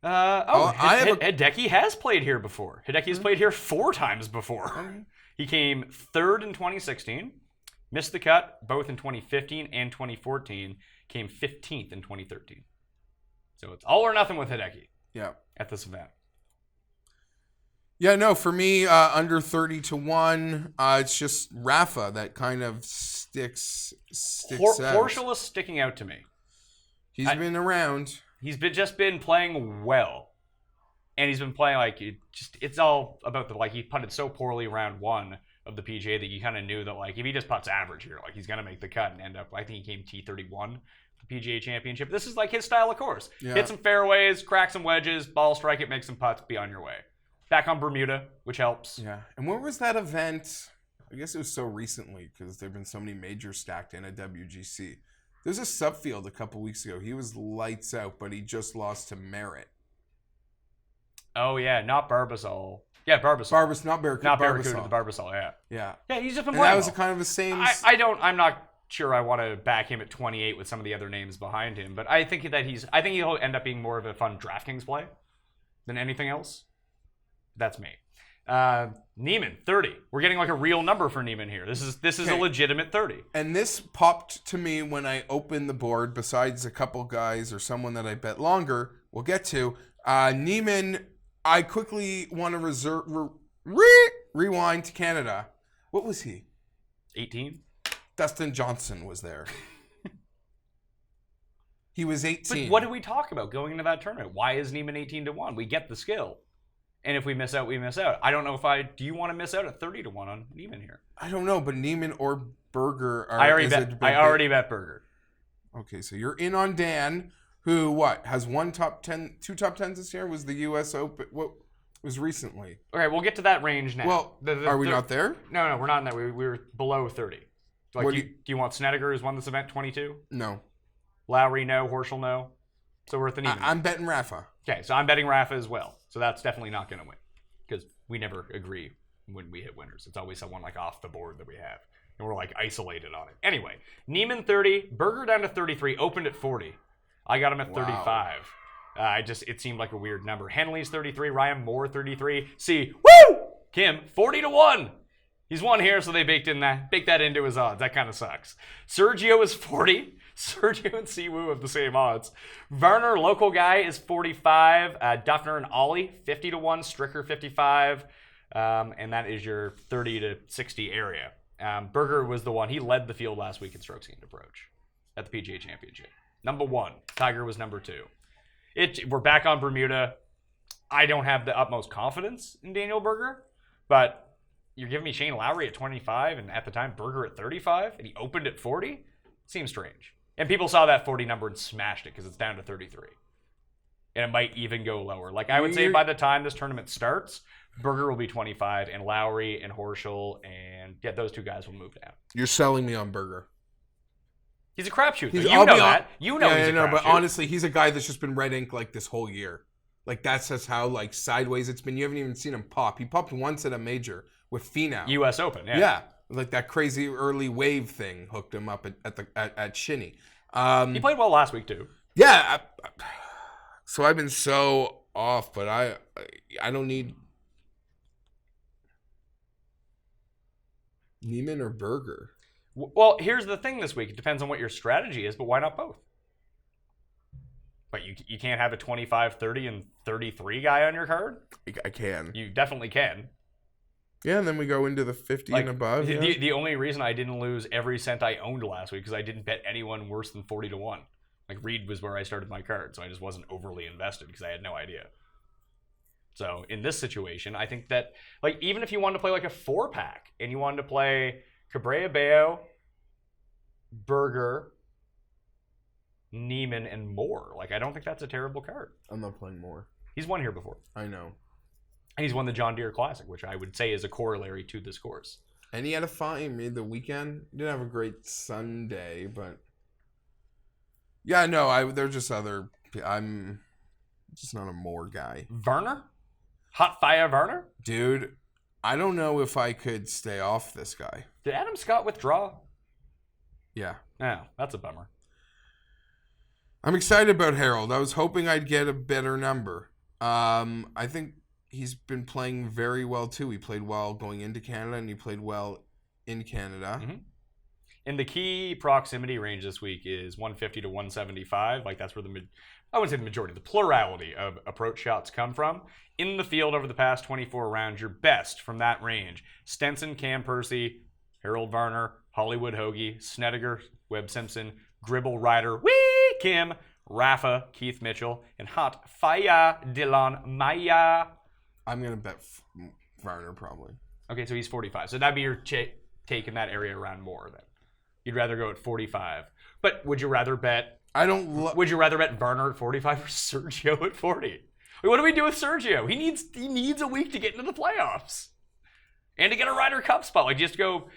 Hideki has played here before. Hideki has played here 4 times before. He came 3rd in 2016. Missed the cut both in 2015 and 2014. Came 15th in 2013. So it's all or nothing with Hideki. Yeah. At this event. Yeah, no, for me, under 30-1, it's just Rafa that kind of sticks out. Horschel is sticking out to me. He's been around. He's just been playing well. And he's been playing like it's all about he putted so poorly round 1 of the PGA that you kind of knew that like if he just puts average here, like he's gonna make the cut and end up. I think he came T31 the PGA Championship. This is like his style of course. Yeah. Hit some fairways, crack some wedges, ball strike it, make some putts, be on your way. Back on Bermuda, which helps. Yeah. And where was that event? I guess it was so recently because there've been so many majors stacked in at WGC. There's a Subfield a couple weeks ago. He was lights out, but he just lost to Merritt. Oh yeah, not Barbasol. Yeah, Barbasol. Not Barracuda. Not Barracuda, the Barbasol, yeah. Yeah. Yeah, he's just been playing. That was kind of the same. I'm not sure I want to back him at 28 with some of the other names behind him, but I think he'll end up being more of a fun DraftKings play than anything else. That's me. Neiman, 30. We're getting like a real number for Neiman here. This is a legitimate 30. And this popped to me when I opened the board, besides a couple guys or someone that I bet longer, we'll get to. Neiman, I quickly want to rewind to Canada. What was he? 18? Dustin Johnson was there. He was 18. But what do we talk about going into that tournament? Why is Neiman 18-1? We get the skill. And if we miss out, we miss out. I don't know do you want to miss out at 30-1 on Neiman here? I don't know, but Neiman or Berger are... I already bet Berger. Okay, so you're in on Dan, who, has 2 top 10s this year? Was the U.S. Open... What was recently? Okay, we'll get to that range now. Well, are we not there? No, we're not in that. We were below 30. Like, do you want Snedeker, who's won this event, 22? No. Lowry, no. Horschel, no. So we're at the Neiman. I'm betting Rafa. Okay, so I'm betting Rafa as well. So that's definitely not going to win because we never agree when we hit winners. It's always someone like off the board that we have. And we're like isolated on it. Anyway, Neiman 30, Berger down to 33, opened at 40. I got him at 35. It seemed like a weird number. Henley's 33, Ryan Moore 33. See, Kim 40-1. He's won here, so they baked that into his odds. That kind of sucks. Sergio is 40. Sergio and Siwoo have the same odds. Varner, local guy, is 45. Duffner and Ollie, 50-1. Stricker, 55. And that is your 30-60 area. Berger was the one. He led the field last week in strokes gained approach at the PGA Championship. Number 1. Tiger was number 2. We're back on Bermuda. I don't have the utmost confidence in Daniel Berger, but you're giving me Shane Lowry at 25 and at the time Berger at 35 and he opened at 40? Seems strange. And people saw that 40 number and smashed it because it's down to 33. And it might even go lower. Like, I would say by the time this tournament starts, Berger will be 25, and Lowry and Horschel, and those two guys will move down. You're selling me on Berger. He's a crapshoot. You I'll know be that. You know he's a crapshoot. But honestly, he's a guy that's just been red ink like this whole year. Like, that's just how, like, sideways it's been. You haven't even seen him pop. He popped once at a major with Finau. U.S. Open, yeah. Yeah. Like that crazy early wave thing hooked him up at Shinny. He played well last week, too. Yeah. So I've been so off, but I don't need Neiman or Berger. Well, here's the thing this week. It depends on what your strategy is, but why not both? But you can't have a 25, 30, and 33 guy on your card? I can. You definitely can. Yeah, and then we go into the 50 and above. The only reason I didn't lose every cent I owned last week because I didn't bet anyone worse than 40 to 1. Like, Reed was where I started my card, so I just wasn't overly invested because I had no idea. So, in this situation, I think that, like, even if you wanted to play, like, a 4-pack, and you wanted to play Cabrera Bello, Berger, Neiman, and Moore, like, I don't think that's a terrible card. I'm not playing Moore. He's won here before. I know. And he's won the John Deere Classic, which I would say is a corollary to this course. And he had a fine made the weekend. He didn't have a great Sunday, but yeah, no, they're just other. I'm just not a Moore guy. Werner? Hot fire Werner? Dude, I don't know if I could stay off this guy. Did Adam Scott withdraw? Yeah. No, that's a bummer. I'm excited about Harold. I was hoping I'd get a better number. I think he's been playing very well, too. He played well going into Canada, and he played well in Canada. Mm-hmm. And the key proximity range this week is 150 to 175. Like, that's where I wouldn't say the majority, the plurality of approach shots come from. In the field over the past 24 rounds, your best from that range: Stenson, Cam Percy, Harold Varner, Hollywood Hoagie, Snedeker, Webb Simpson, Gribble, Ryder, Kim, Rafa, Keith Mitchell, and Hot Faya Dylan Maya. I'm going to bet Varner probably. Okay, so he's 45. So that'd be your take in that area around Moore then. You'd rather go at 45. But would you rather bet would you rather bet Varner at 45 or Sergio at 40? What do we do with Sergio? He needs a week to get into the playoffs. And to get a Ryder Cup spot. Like, just go,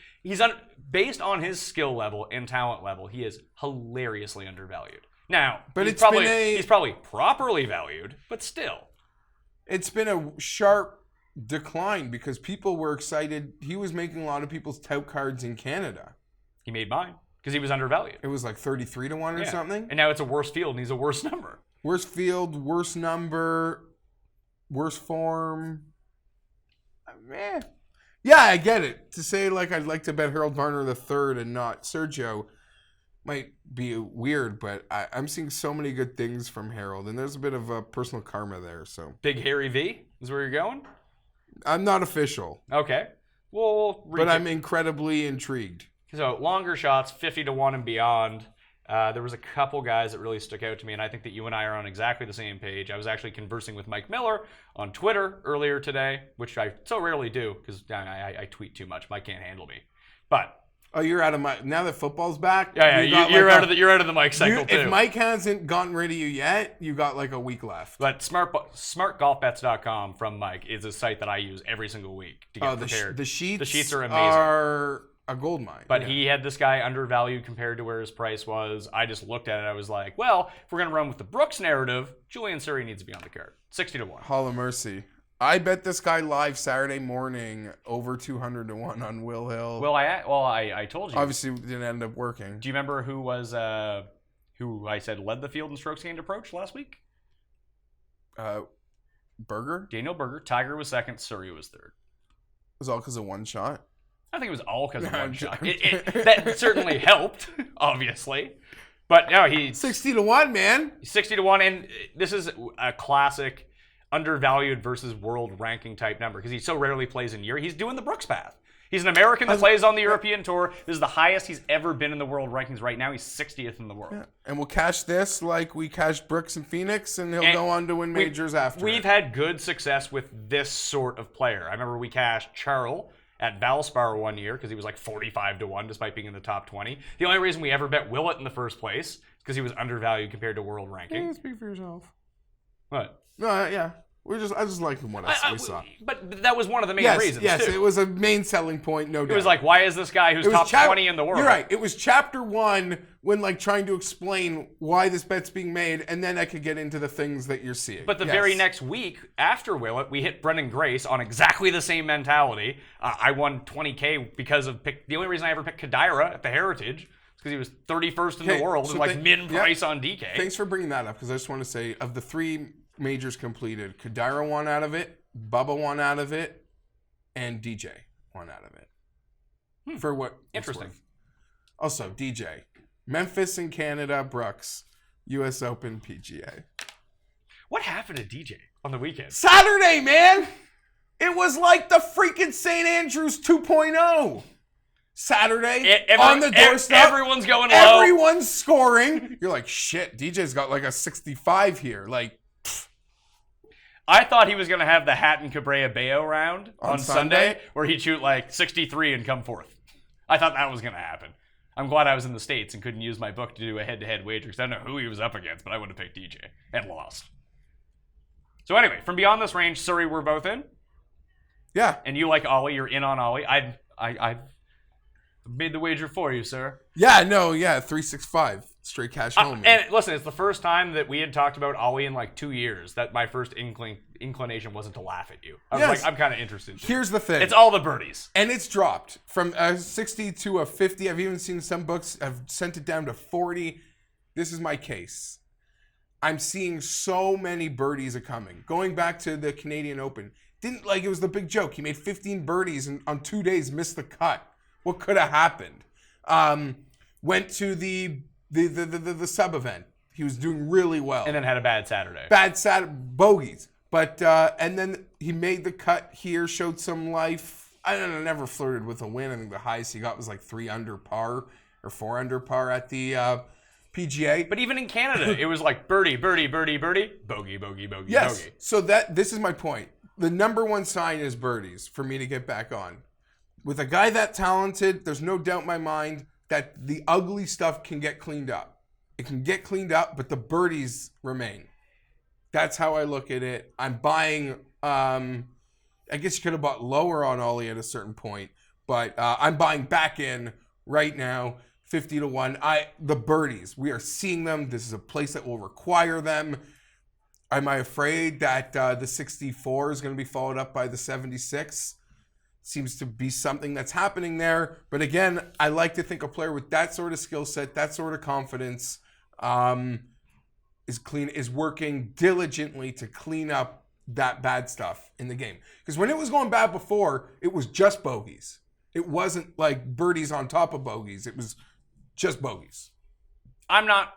based on his skill level and talent level, he is hilariously undervalued. Now, but he's probably properly valued, but still. It's been a sharp decline because people were excited. He was making a lot of people's tout cards in Canada. He made mine because he was undervalued. It was like 33 to 1 or something. And now it's a worse field and he's a worse number. Worse field, worse number, worse form. Yeah, I get it. To say, like, I'd like to bet Harold Varner the third and not Sergio might be weird, but I'm seeing so many good things from Harold, and there's a bit of a personal karma there. So Big Harry V is where you're going? I'm not official. Okay. Well, but I'm incredibly intrigued. So longer shots, 50 to 1 and beyond. There was a couple guys that really stuck out to me, and I think that you and I are on exactly the same page. I was actually conversing with Mike Miller on Twitter earlier today, which I so rarely do because I tweet too much. Mike can't handle me. But oh, you're out of Mike now that football's back. Yeah, you're out of the Mike cycle too. If Mike hasn't gotten rid of you yet, you got like a week left. But smartgolfbets.com from Mike is a site that I use every single week to get prepared. The sheets are amazing. Are a gold mine. But he had this guy undervalued compared to where his price was. I just looked at it. I was like, well, if we're gonna run with the Brooks narrative, Julian Surrey needs to be on the card. 60 to 1. Hall of Mercy. I bet this guy live Saturday morning over 200 to 1 on Will Hill. Well, I told you. Obviously, it didn't end up working. Do you remember who I said led the field in strokes gained approach last week? Berger? Daniel Berger. Tiger was second. Surrey was third. It was all because of one shot? I think it was all because of one shot. That certainly helped, obviously. But no, he's 60 to 1, man. 60 to 1, and this is a classic undervalued versus world ranking type number because he so rarely plays in Europe. He's doing the Brooks path. He's an American that plays on the European Tour. This is the highest he's ever been in the world rankings. Right now, he's 60th in the world. Yeah. And we'll cash this like we cashed Brooks and Phoenix, and he'll go on to win majors after. We've had good success with this sort of player. I remember we cashed Charles at Valspar one year because he was like 45 to 1 despite being in the top 20. The only reason we ever bet Willett in the first place is because he was undervalued compared to world ranking. Yeah, speak for yourself. What? No, yeah. I just liked what we saw. But that was one of the main Yes, reasons, yes, too. it was a main selling point, no doubt. It was like, why is this guy who's top 20 in the world? You're right. It was chapter 1 when like trying to explain why this bet's being made, and then I could get into the things that you're seeing. But the very next week after Willett, we hit Brendan Grace on exactly the same mentality. I won $20K because of the only reason I ever picked Kadira at the Heritage is because he was 31st in the world and like min price on DK. Thanks for bringing that up, because I just want to say, of the 3 majors completed, Kadira won out of it, Bubba won out of it, and DJ won out of it. For what? Interesting. Also, DJ, Memphis in Canada, Brooks, U.S. Open, PGA. What happened to DJ on the weekend? Saturday, man! It was like the freaking St. Andrews 2.0. Saturday, on the doorstep. Everyone's going low. Everyone's scoring. You're like, shit, DJ's got like a 65 here. Like, I thought he was going to have the Hatton Cabrera Bayo round on Sunday where he'd shoot like 63 and come fourth. I thought that was going to happen. I'm glad I was in the States and couldn't use my book to do a head-to-head wager because I don't know who he was up against, but I would have picked DJ and lost. So anyway, from beyond this range, Surrey, we're both in. yeah. And you like Ollie, you're in on Ollie. I made the wager for you, sir. Yeah, no, yeah, 365. Straight cash home. And listen, it's the first time that we had talked about Ollie in like 2 years that my first inclination wasn't to laugh at you. I was like, I'm kind of interested. Here's the thing. It's all the birdies. And it's dropped from a 60 to a 50. I've even seen some books have sent it down to 40. This is my case. I'm seeing so many birdies are coming. Going back to the Canadian Open. Didn't like it was the big joke. He made 15 birdies and on 2 days missed the cut. What could have happened? Went to the sub event. He was doing really well. And then had a bad Saturday. Bogeys. But and then he made the cut here, showed some life. I don't know, never flirted with a win. I think the highest he got was like 3 under par or 4 under par at the PGA. But even in Canada, it was like birdie, birdie, birdie, birdie, bogey, bogey, bogey, Yes. bogey. So this is my point. The number one sign is birdies for me to get back on. With a guy that talented, there's no doubt in my mind that the ugly stuff can get cleaned up. It can get cleaned up, but the birdies remain. That's how I look at it. I'm buying, I guess you could have bought lower on Ollie at a certain point, but I'm buying back in right now, 50 to 1. The birdies, we are seeing them. This is a place that will require them. Am I afraid that the 64 is going to be followed up by the 76? Seems to be something that's happening there. But again, I like to think a player with that sort of skill set, that sort of confidence, is working diligently to clean up that bad stuff in the game. Because when it was going bad before, it was just bogeys. It wasn't like birdies on top of bogeys. It was just bogeys. I'm not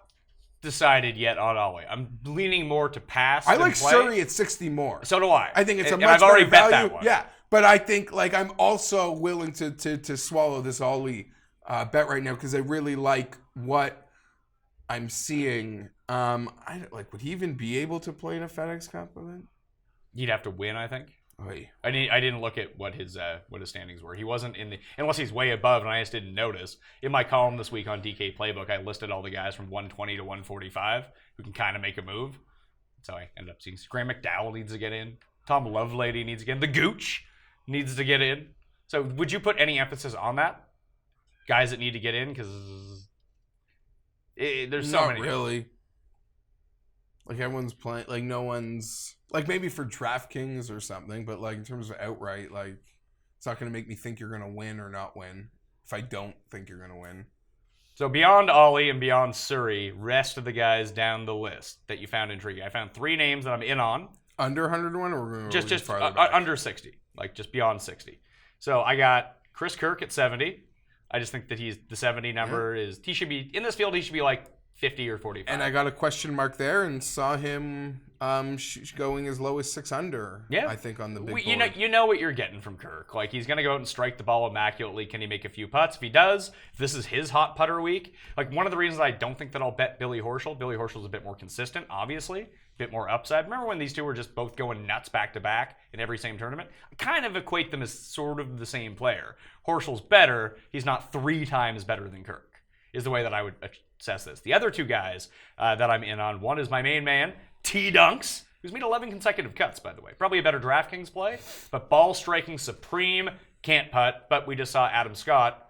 decided yet on Ollie. I'm leaning more to pass. I than like play. Surrey at 60 more. So do I. I think it's a And much I've already better bet value. that one. Yeah, but I think like I'm also willing to swallow this Ollie bet right now because I really like what I'm seeing. Would he even be able to play in a FedEx Cup event? He'd have to win, I think. Oy. I didn't look at what his standings were. He wasn't in the, unless he's way above, and I just didn't notice. In my column this week on DK Playbook, I listed all the guys from 120 to 145 who can kind of make a move. So I ended up seeing Graham McDowell needs to get in. Tom Lovelady needs to get in. The Gooch needs to get in. So would you put any emphasis on that? Guys that need to get in? Because there's so many. Not really. Like everyone's playing, like no one's, like maybe for DraftKings or something, but like in terms of outright, like it's not going to make me think you're going to win or not win if I don't think you're going to win. So beyond Ollie and beyond Surrey, rest of the guys down the list that you found intriguing. I found 3 names that I'm in on. Under 101 or we're going to Just farther back? under 60, like just beyond 60. So I got Chris Kirk at 70. I just think that the 70 number is, he should be, in this field, he should be like 50 or 45. And I got a question mark there and saw him going as low as 6 under. Yeah. I think on the big board. You know what you're getting from Kirk. Like he's gonna go out and strike the ball immaculately. Can he make a few putts? If he does, if this is his hot putter week, like one of the reasons I don't think that I'll bet Billy Horschel. Billy Horschel's a bit more consistent, obviously, a bit more upside. Remember when these two were just both going nuts back to back in every same tournament? I kind of equate them as sort of the same player. Horschel's better. He's not 3 times better than Kirk. Is the way that I would assess this. The other 2 guys that I'm in on, one is my main man, T Dunks, who's made 11 consecutive cuts, by the way. Probably a better DraftKings play, but ball striking supreme, can't putt. But we just saw Adam Scott,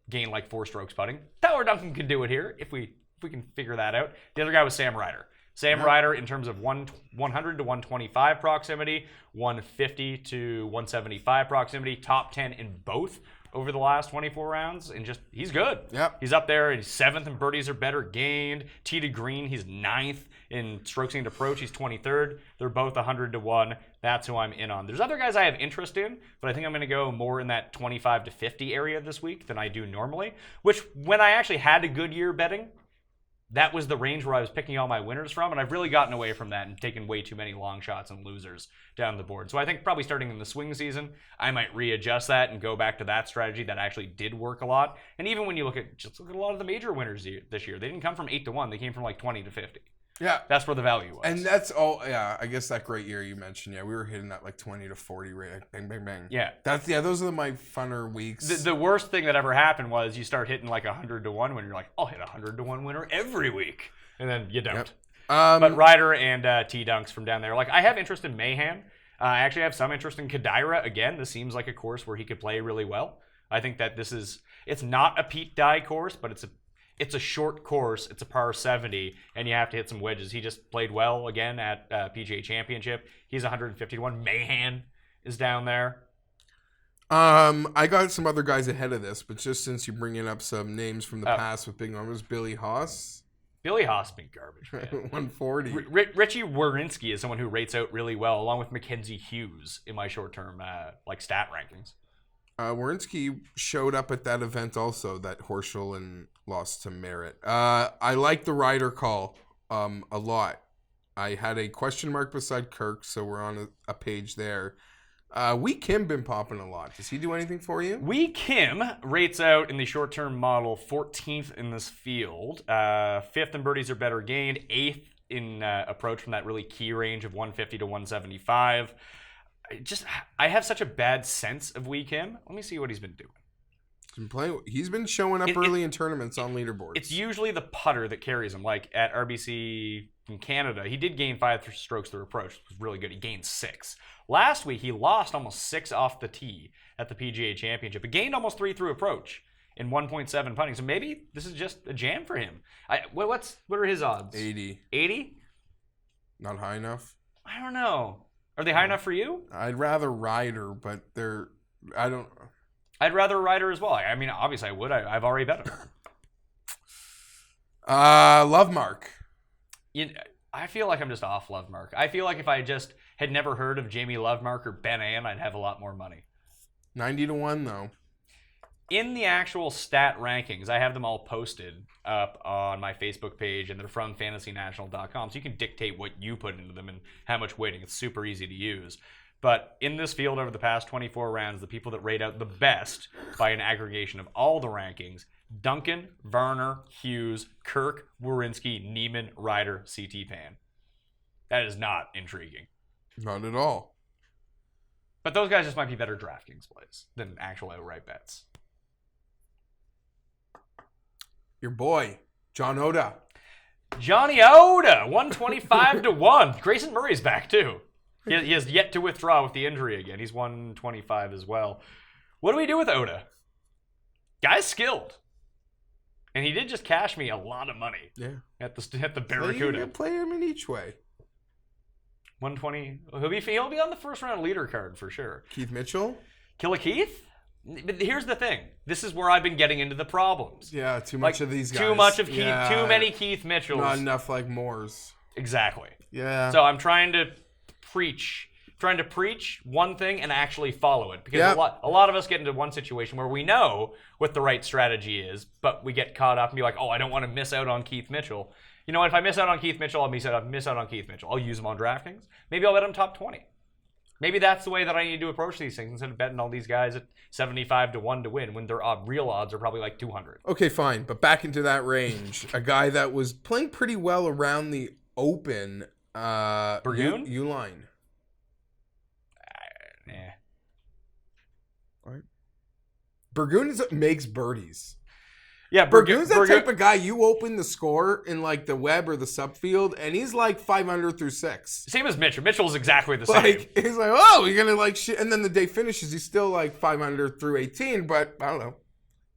gain like 4 strokes putting. Tyler Duncan can do it here if we can figure that out. The other guy was Sam Ryder. Ryder in terms of 100 to 125 proximity, 150 to 175 proximity, top 10 in both over the last 24 rounds, and he's good. Yep. He's up there. He's 7th in birdies or better gained. Tee to green, he's 9th in strokes gained approach. He's 23rd. They're both 100 to 1. That's who I'm in on. There's other guys I have interest in, but I think I'm going to go more in that 25 to 50 area this week than I do normally, which when I actually had a good year betting, that was the range where I was picking all my winners from, and I've really gotten away from that and taken way too many long shots and losers down the board. So I think probably starting in the swing season, I might readjust that and go back to that strategy that actually did work a lot. And even when you look at a lot of the major winners this year, they didn't come from 8 to 1, they came from like 20 to 50. Yeah. That's where the value was. And that's all, I guess that great year you mentioned, we were hitting that like 20 to 40 rate, like bang, bang, bang. Yeah. Those are my funner weeks. The worst thing that ever happened was you start hitting like 100 to 1 when you're like, I'll hit 100 to 1 winner every week. And then you don't. Yep. But Ryder and T-Dunks from down there. Like, I have interest in Mayhem. I actually have some interest in Kadaira. Again, this seems like a course where he could play really well. I think that it's not a Pete Dye course, but it's a short course. It's a par 70, and you have to hit some wedges. He just played well again at PGA Championship. He's 151. Mahan is down there. I got some other guys ahead of this, but just since you're bringing up some names from the past with big numbers, Billy Haas. Billy Haas has been garbage, man. 140. Richie Warinsky is someone who rates out really well, along with Mackenzie Hughes in my short-term stat rankings. Warinsky showed up at that event also, that Horschel, and lost to Merritt. I like the Ryder call a lot. I had a question mark beside Kirk, so we're on a page there. Wee Kim been popping a lot. Does he do anything for you? Wee Kim rates out in the short-term model 14th in this field, 5th in birdies or better gained, 8th in approach from that really key range of 150 to 175. I have such a bad sense of Wee Kim. Let me see what he's been doing. He's been showing up early in tournaments on leaderboards. It's usually the putter that carries him. Like at RBC in Canada, he did gain 5 strokes through approach. It was really good. He gained 6. Last week, he lost almost 6 off the tee at the PGA Championship. He gained almost 3 through approach in 1.7 putting. So maybe this is just a jam for him. What are his odds? 80. 80? Not high enough? I don't know. Are they high enough for you? I'd rather Ryder, but I'd rather Ryder as well. I mean, obviously I would. I've already bet him. Lovemark. I feel like I'm just off Lovemark. I feel like if I just had never heard of Jamie Lovemark or Ben An, I'd have a lot more money. 90 to 1, though. In the actual stat rankings, I have them all posted up on my Facebook page, and they're from fantasynational.com, so you can dictate what you put into them and how much weighting. It's super easy to use. But in this field over the past 24 rounds, the people that rate out the best by an aggregation of all the rankings, Duncan, Varner, Hughes, Kirk, Warinsky, Neiman, Ryder, CT Pan. That is not intriguing. Not at all. But those guys just might be better DraftKings plays than actual outright bets. Your boy, John Oda. Johnny Oda, 125 to 1. Grayson Murray's back too. He has yet to withdraw with the injury again. He's 125 as well. What do we do with Oda? Guy's skilled. And he did just cash me a lot of money. Yeah. At the Barracuda. Play him in each way. 120. He'll be on the first round leader card for sure. Keith Mitchell? Killer Keith? But here's the thing. This is where I've been getting into the problems. Yeah, too much of these guys. Too much of Keith. Yeah. Too many Keith Mitchells. Not enough like Moores. Exactly. Yeah. So I'm trying to preach one thing and actually follow it. Because a lot of us get into one situation where we know what the right strategy is, but we get caught up and be like, oh, I don't want to miss out on Keith Mitchell. You know what? If I miss out on Keith Mitchell, I'll miss out on Keith Mitchell. I'll use him on DraftKings. Maybe I'll bet him top 20. Maybe that's the way that I need to approach these things instead of betting all these guys at 75 to 1 to win when their real odds are probably like 200. Okay, fine. But back into that range, a guy that was playing pretty well around the Open, Burgoon? Uline. Yeah. All right. Burgoon makes birdies. Yeah, Burgoon's the type of guy you open the score in like the web or the subfield, and he's like 500 through 6. Same as Mitchell. Mitchell's exactly the same. Like he's like, oh, you're gonna like shit, and then the day finishes, he's still like 500 through 18. But I don't know,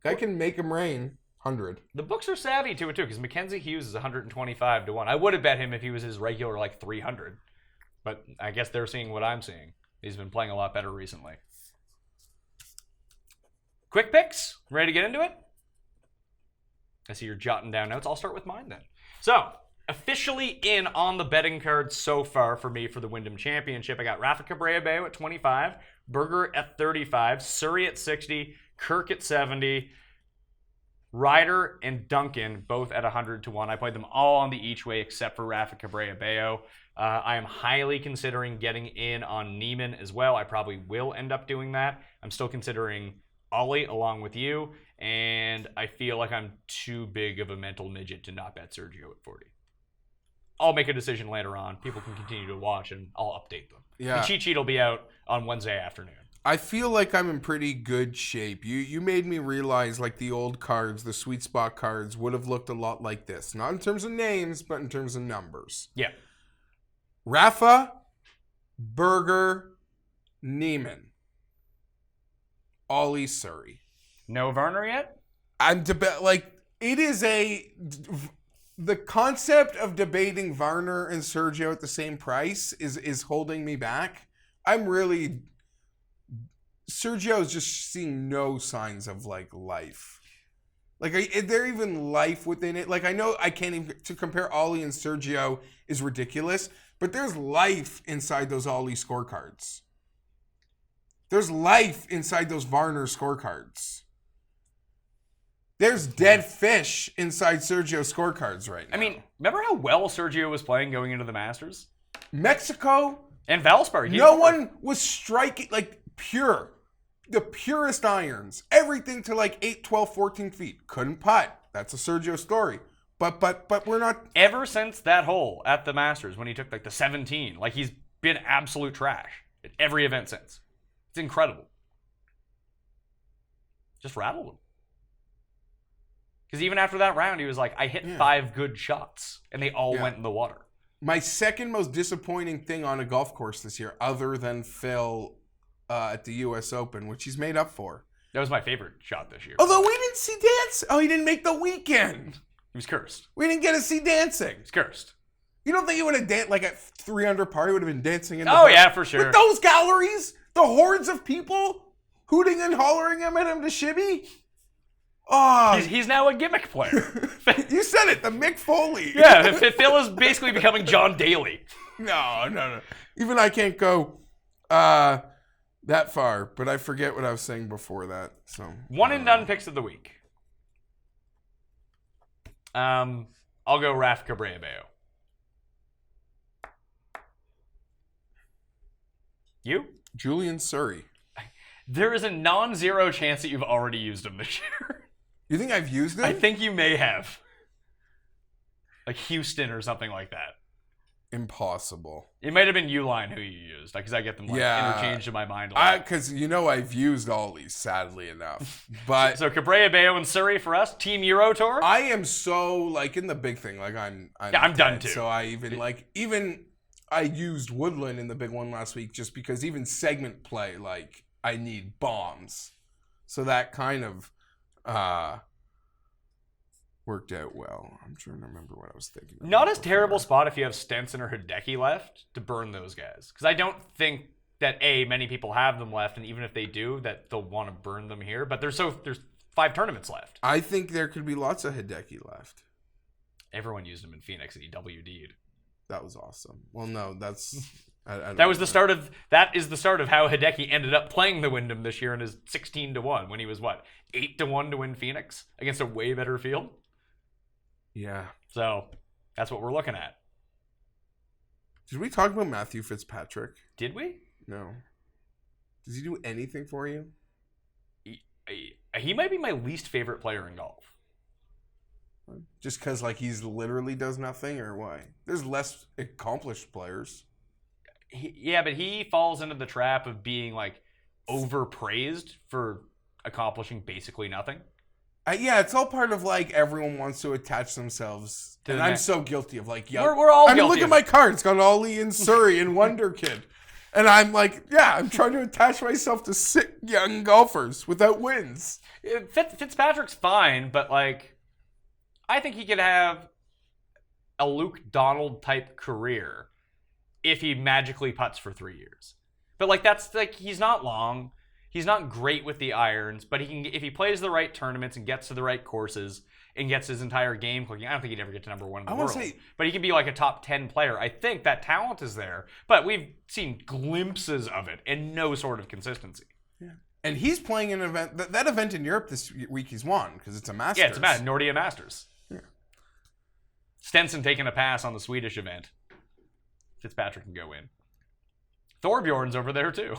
guy can make him rain 100. The books are savvy to it too, because Mackenzie Hughes is 125 to 1. I would have bet him if he was his regular like 300, but I guess they're seeing what I'm seeing. He's been playing a lot better recently. Quick picks. Ready to get into it? I see you're jotting down notes. I'll start with mine then. So, officially in on the betting cards so far for me for the Wyndham Championship. I got Rafa Cabrera-Bello at 25, Berger at 35, Surrey at 60, Kirk at 70, Ryder and Duncan both at 100 to 1. I played them all on the each way except for Rafa Cabrera-Bello. I am highly considering getting in on Neiman as well. I probably will end up doing that. I'm still considering Ollie along with you, and I feel like I'm too big of a mental midget to not bet Sergio at 40. I'll make a decision later on. People can continue to watch, and I'll update them. Yeah. The cheat sheet will be out on Wednesday afternoon. I feel like I'm in pretty good shape. You made me realize like the old cards, the sweet spot cards, would have looked a lot like this. Not in terms of names, but in terms of numbers. Yeah. Rafa, Berger, Neiman, Ollie, Surrey. No Varner yet? It is the concept of debating Varner and Sergio at the same price is holding me back. Sergio is just seeing no signs of like life. Like, is there even life within it? Like, I know I can't even to compare Ollie and Sergio is ridiculous, but there's life inside those Ollie scorecards. There's life inside those Varner scorecards. There's dead fish inside Sergio's scorecards right now. I mean, remember how well Sergio was playing going into the Masters? Mexico. And Valspar. No one was striking, like, pure. The purest irons. Everything to, like, 8, 12, 14 feet. Couldn't putt. That's a Sergio story. But we're not... Ever since that hole at the Masters, when he took, like, the 17, like, he's been absolute trash at every event since. It's incredible. Just rattled him. Because even after that round, he was like, I hit 5 good shots, and they all went in the water. My second most disappointing thing on a golf course this year, other than Phil at the U.S. Open, which he's made up for. That was my favorite shot this year. Although we didn't see dance. Oh, he didn't make the weekend. He was cursed. We didn't get to see dancing. He's cursed. You don't think he would have danced, like at 300 par, he would have been dancing in the Oh, yeah, for sure. With those galleries, the hordes of people hooting and hollering at him to shimmy. Oh, He's now a gimmick player. You said it, the Mick Foley. Yeah, Phil is basically becoming John Daly. No. Even I can't go that far, but I forget what I was saying before that. So One and done picks of the week. I'll go Raf Cabrera-Bello. You? Julian Surrey. There is a non-zero chance that you've already used him this year. You think I've used it? I think you may have. Like Houston or something like that. Impossible. It might have been Uline who you used, because I get them interchanged in my mind a lot. Because I've used all these, sadly enough. But So Cabrera-Bello and Surrey for us, Team Euro Tour. I am so like in the big thing. Like I'm I'm done too. So I I used Woodland in the big one last week just because even segment play, like I need bombs. So that kind of worked out well. I'm trying to remember what I was thinking. Not as terrible spot if you have Stenson or Hideki left to burn those guys. Because I don't think that, many people have them left, and even if they do, that they'll want to burn them here. But there's 5 tournaments left. I think there could be lots of Hideki left. Everyone used him in Phoenix, and he WD'd. That was awesome. Well, no, that's... That is the start of how Hideki ended up playing the Wyndham this year and is 16-1 when he was 8-1 to win Phoenix against a way better field. Yeah. So that's what we're looking at. Did we talk about Matthew Fitzpatrick? Did we? No. Does he do anything for you? He might be my least favorite player in golf. Just because he's literally does nothing, or why? There's less accomplished players. But he falls into the trap of being overpraised for accomplishing basically nothing. Yeah, it's all part of like everyone wants to attach themselves. To And the I'm next. so guilty of like, yeah. We're all I mean, guilty look of at my it. card. It's got Ollie and Surrey and Wonder Kid. And I'm like, yeah, I'm trying to attach myself to sick young golfers without wins. Fitzpatrick's fine, but like, I think he could have a Luke Donald type career if he magically putts for 3 years. But like, that's like, he's not long. He's not great with the irons, but he can, if he plays the right tournaments and gets to the right courses and gets his entire game clicking. I don't think he'd ever get to number 1 in the world. But he can be like a top 10 player. I think that talent is there, but we've seen glimpses of it and no sort of consistency. Yeah. And he's playing an event, that event in Europe this week he's won, because it's a Masters. Yeah, it's a Nordea Masters. Yeah. Stenson taking a pass on the Swedish event. Fitzpatrick can go in. Thorbjorn's over there too.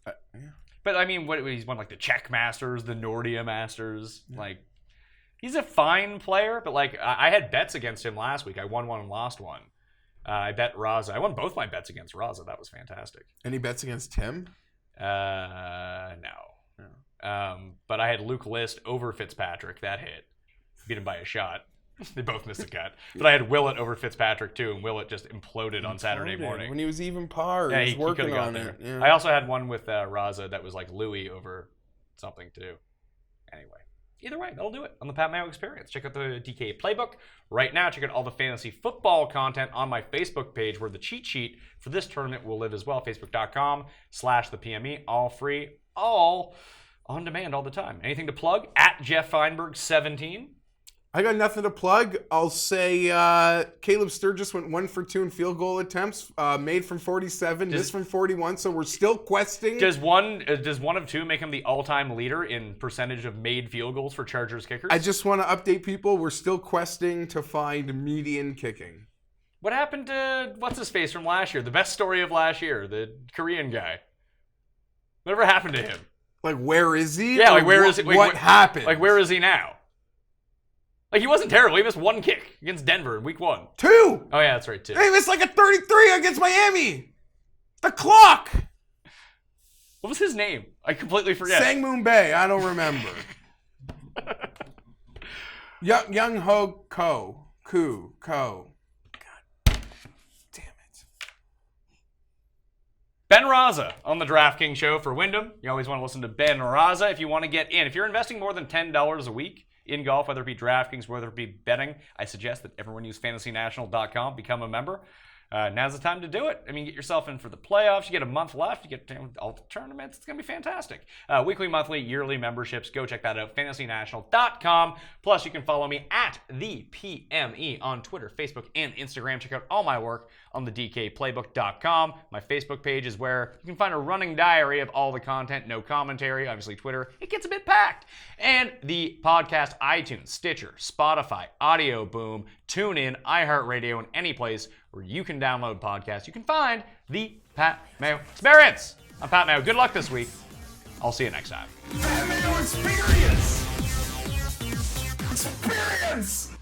Yeah. But I mean, he's won like the Czech Masters, the Nordea Masters. Yeah. Like, he's a fine player, but like, I had bets against him last week. I won one and lost one. I bet Raza. I won both my bets against Raza. That was fantastic. Any bets against Tim? No. But I had Luke List over Fitzpatrick. That hit. Beat him by a shot. They both missed a cut. But I had Willett over Fitzpatrick too, and Willett just imploded on Saturday morning. When he was even par, Yeah, he was working on there. it. Yeah. I also had one with Raza that was like Louis over something too. Anyway, either way, that'll do it on the Pat Mayo Experience. Check out the DK Playbook. Right now, check out all the fantasy football content on my Facebook page, where the cheat sheet for this tournament will live as well. Facebook.com/thepme. All free, all on demand all the time. Anything to plug? At Geoff Fienberg 17. I got nothing to plug. I'll say Caleb Sturgis went 1 for 2 in field goal attempts, made from 47, missed from 41. So we're still questing. Does one of two make him the all-time leader in percentage of made field goals for Chargers kickers? I just want to update people. We're still questing to find median kicking. What happened to what's his face from last year? The best story of last year, the Korean guy. Whatever happened to him? Like, where is he? Yeah, like where is he? What happened? Like, where is he now? Like, he wasn't terrible. He missed one kick against Denver in week 1. 2! Oh, yeah, that's right, 2. He missed like a 33 against Miami! The clock! What was his name? I completely forget. Sangmoon Bae. I don't remember. Young Ho Ko. Ko. God damn it. Ben Raza on the DraftKings show for Wyndham. You always want to listen to Ben Raza if you want to get in. If you're investing more than $10 a week in golf, whether it be DraftKings, whether it be betting, I suggest that everyone use fantasynational.com, become a member. Now's the time to do it. I mean, get yourself in for the playoffs. You get a month left. You get all the tournaments. It's going to be fantastic. Weekly, monthly, yearly memberships. Go check that out, fantasynational.com. Plus, you can follow me at the PME on Twitter, Facebook, and Instagram. Check out all my work on the DKPlaybook.com. My Facebook page is where you can find a running diary of all the content, no commentary. Obviously, Twitter, it gets a bit packed. And the podcast, iTunes, Stitcher, Spotify, Audio Boom, TuneIn, iHeartRadio, and any place where you can download podcasts. You can find the Pat Mayo Experience. I'm Pat Mayo. Good luck this week. I'll see you next time. Pat Mayo Experience! Experience!